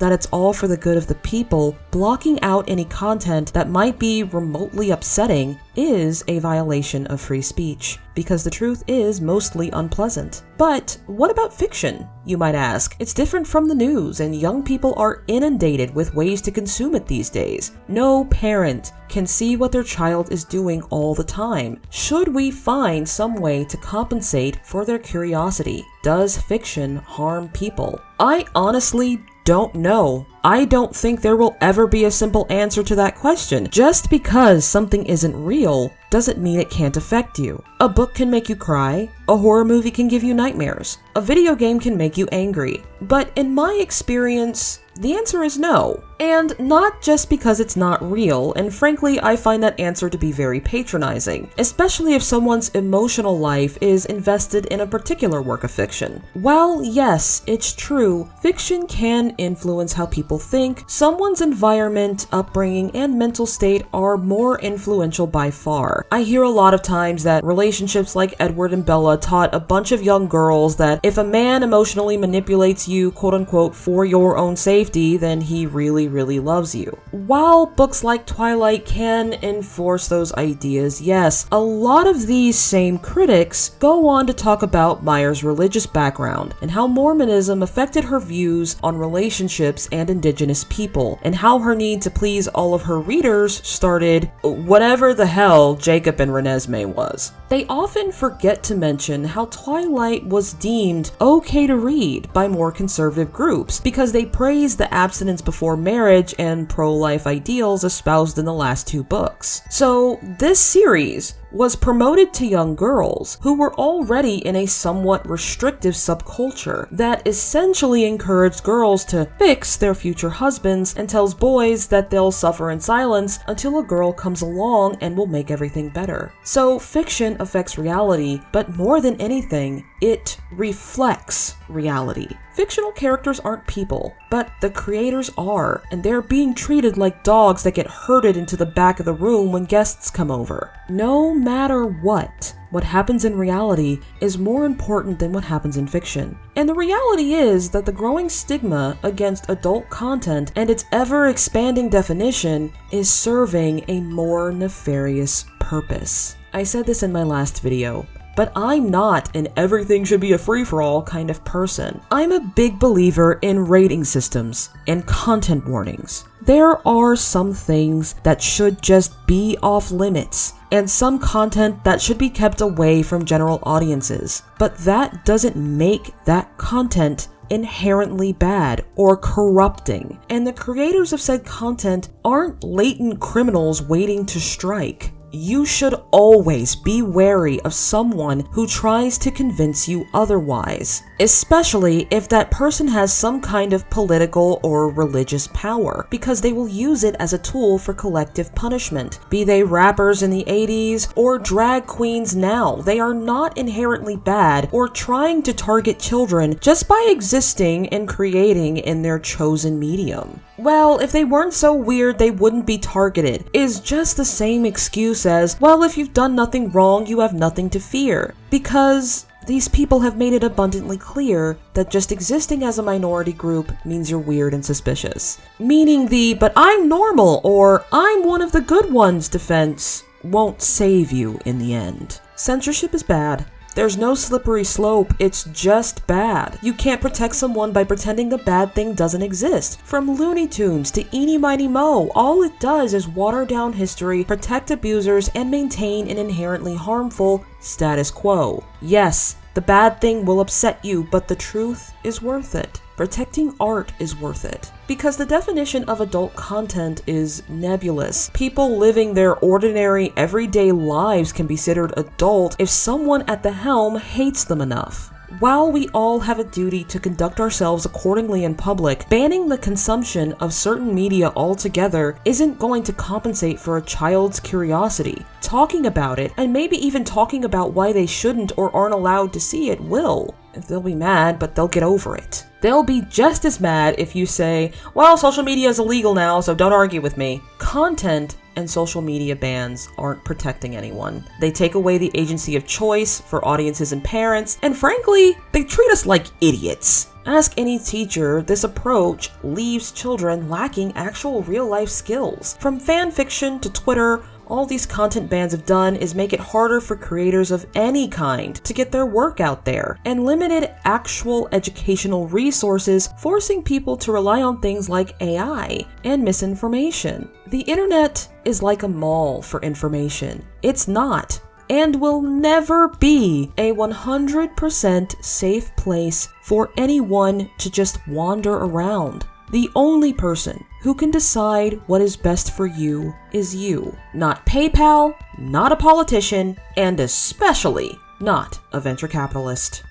that it's all for the good of the people, blocking out any content that might be remotely upsetting is a violation of free speech, because the truth is mostly unpleasant. But what about fiction, you might ask? It's different from the news, and young people are inundated with ways to consume it these days. No parent can see what their child is doing all the time. Should we find some way to compensate for their curiosity? Does fiction harm people? I honestly don't know. I don't think there will ever be a simple answer to that question. Just because something isn't real doesn't mean it can't affect you. A book can make you cry, a horror movie can give you nightmares, a video game can make you angry. But in my experience, the answer is no. And not just because it's not real, and frankly, I find that answer to be very patronizing, especially if someone's emotional life is invested in a particular work of fiction. While yes, it's true, fiction can influence how people think, someone's environment, upbringing, and mental state are more influential by far. I hear a lot of times that relationships like Edward and Bella taught a bunch of young girls that if a man emotionally manipulates you, quote unquote, for your own safety, then he really loves you. While books like Twilight can enforce those ideas, yes, a lot of these same critics go on to talk about Mayer's religious background and how Mormonism affected her views on relationships and indigenous people, and how her need to please all of her readers started whatever the hell Jacob and Renesmee was. They often forget to mention how Twilight was deemed okay to read by more conservative groups because they praised the abstinence before marriage and pro-life ideals espoused in the last two books. So this series was promoted to young girls who were already in a somewhat restrictive subculture that essentially encouraged girls to fix their future husbands and tells boys that they'll suffer in silence until a girl comes along and will make everything better. So fiction affects reality, but more than anything, it reflects reality. Fictional characters aren't people, but the creators are, and they're being treated like dogs that get herded into the back of the room when guests come over. No matter what happens in reality is more important than what happens in fiction. And the reality is that the growing stigma against adult content and its ever-expanding definition is serving a more nefarious purpose. I said this in my last video, but I'm not an everything should be a free-for-all kind of person. I'm a big believer in rating systems and content warnings. There are some things that should just be off limits, and some content that should be kept away from general audiences. But that doesn't make that content inherently bad or corrupting. And the creators of said content aren't latent criminals waiting to strike. You should always be wary of someone who tries to convince you otherwise, especially if that person has some kind of political or religious power, because they will use it as a tool for collective punishment. Be they rappers in the 80s or drag queens now, they are not inherently bad or trying to target children just by existing and creating in their chosen medium. Well, if they weren't so weird, they wouldn't be targeted, is just the same excuse as, well, if you've done nothing wrong, you have nothing to fear. Because these people have made it abundantly clear that just existing as a minority group means you're weird and suspicious. Meaning the, but I'm normal, or I'm one of the good ones defense won't save you in the end. Censorship is bad. There's no slippery slope, it's just bad. You can't protect someone by pretending the bad thing doesn't exist. From Looney Tunes to Eeny Mighty Mo, all it does is water down history, protect abusers, and maintain an inherently harmful status quo. Yes, the bad thing will upset you, but the truth is worth it. Protecting art is worth it. Because the definition of adult content is nebulous. People living their ordinary, everyday lives can be considered adult if someone at the helm hates them enough. While we all have a duty to conduct ourselves accordingly in public, banning the consumption of certain media altogether isn't going to compensate for a child's curiosity. Talking about it, and maybe even talking about why they shouldn't or aren't allowed to see it will. They'll be mad, but they'll get over it. They'll be just as mad if you say, well, social media is illegal now, so don't argue with me. Content and social media bans aren't protecting anyone. They take away the agency of choice for audiences and parents, and frankly, they treat us like idiots. Ask any teacher, this approach leaves children lacking actual real-life skills. From fan fiction to Twitter, all these content bans have done is make it harder for creators of any kind to get their work out there, and limited actual educational resources, forcing people to rely on things like AI and misinformation. The internet is like a mall for information. It's not, and will never be, a 100% safe place for anyone to just wander around. The only person who can decide what is best for you is you. Not PayPal, not a politician, and especially not a venture capitalist.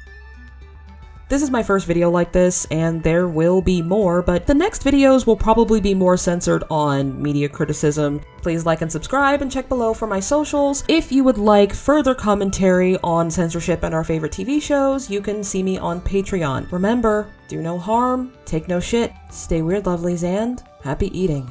This is my first video like this, and there will be more, but the next videos will probably be more censored on media criticism. Please like and subscribe, and check below for my socials. If you would like further commentary on censorship and our favorite TV shows, you can see me on Patreon. Remember, do no harm, take no shit, stay weird lovelies, and happy eating.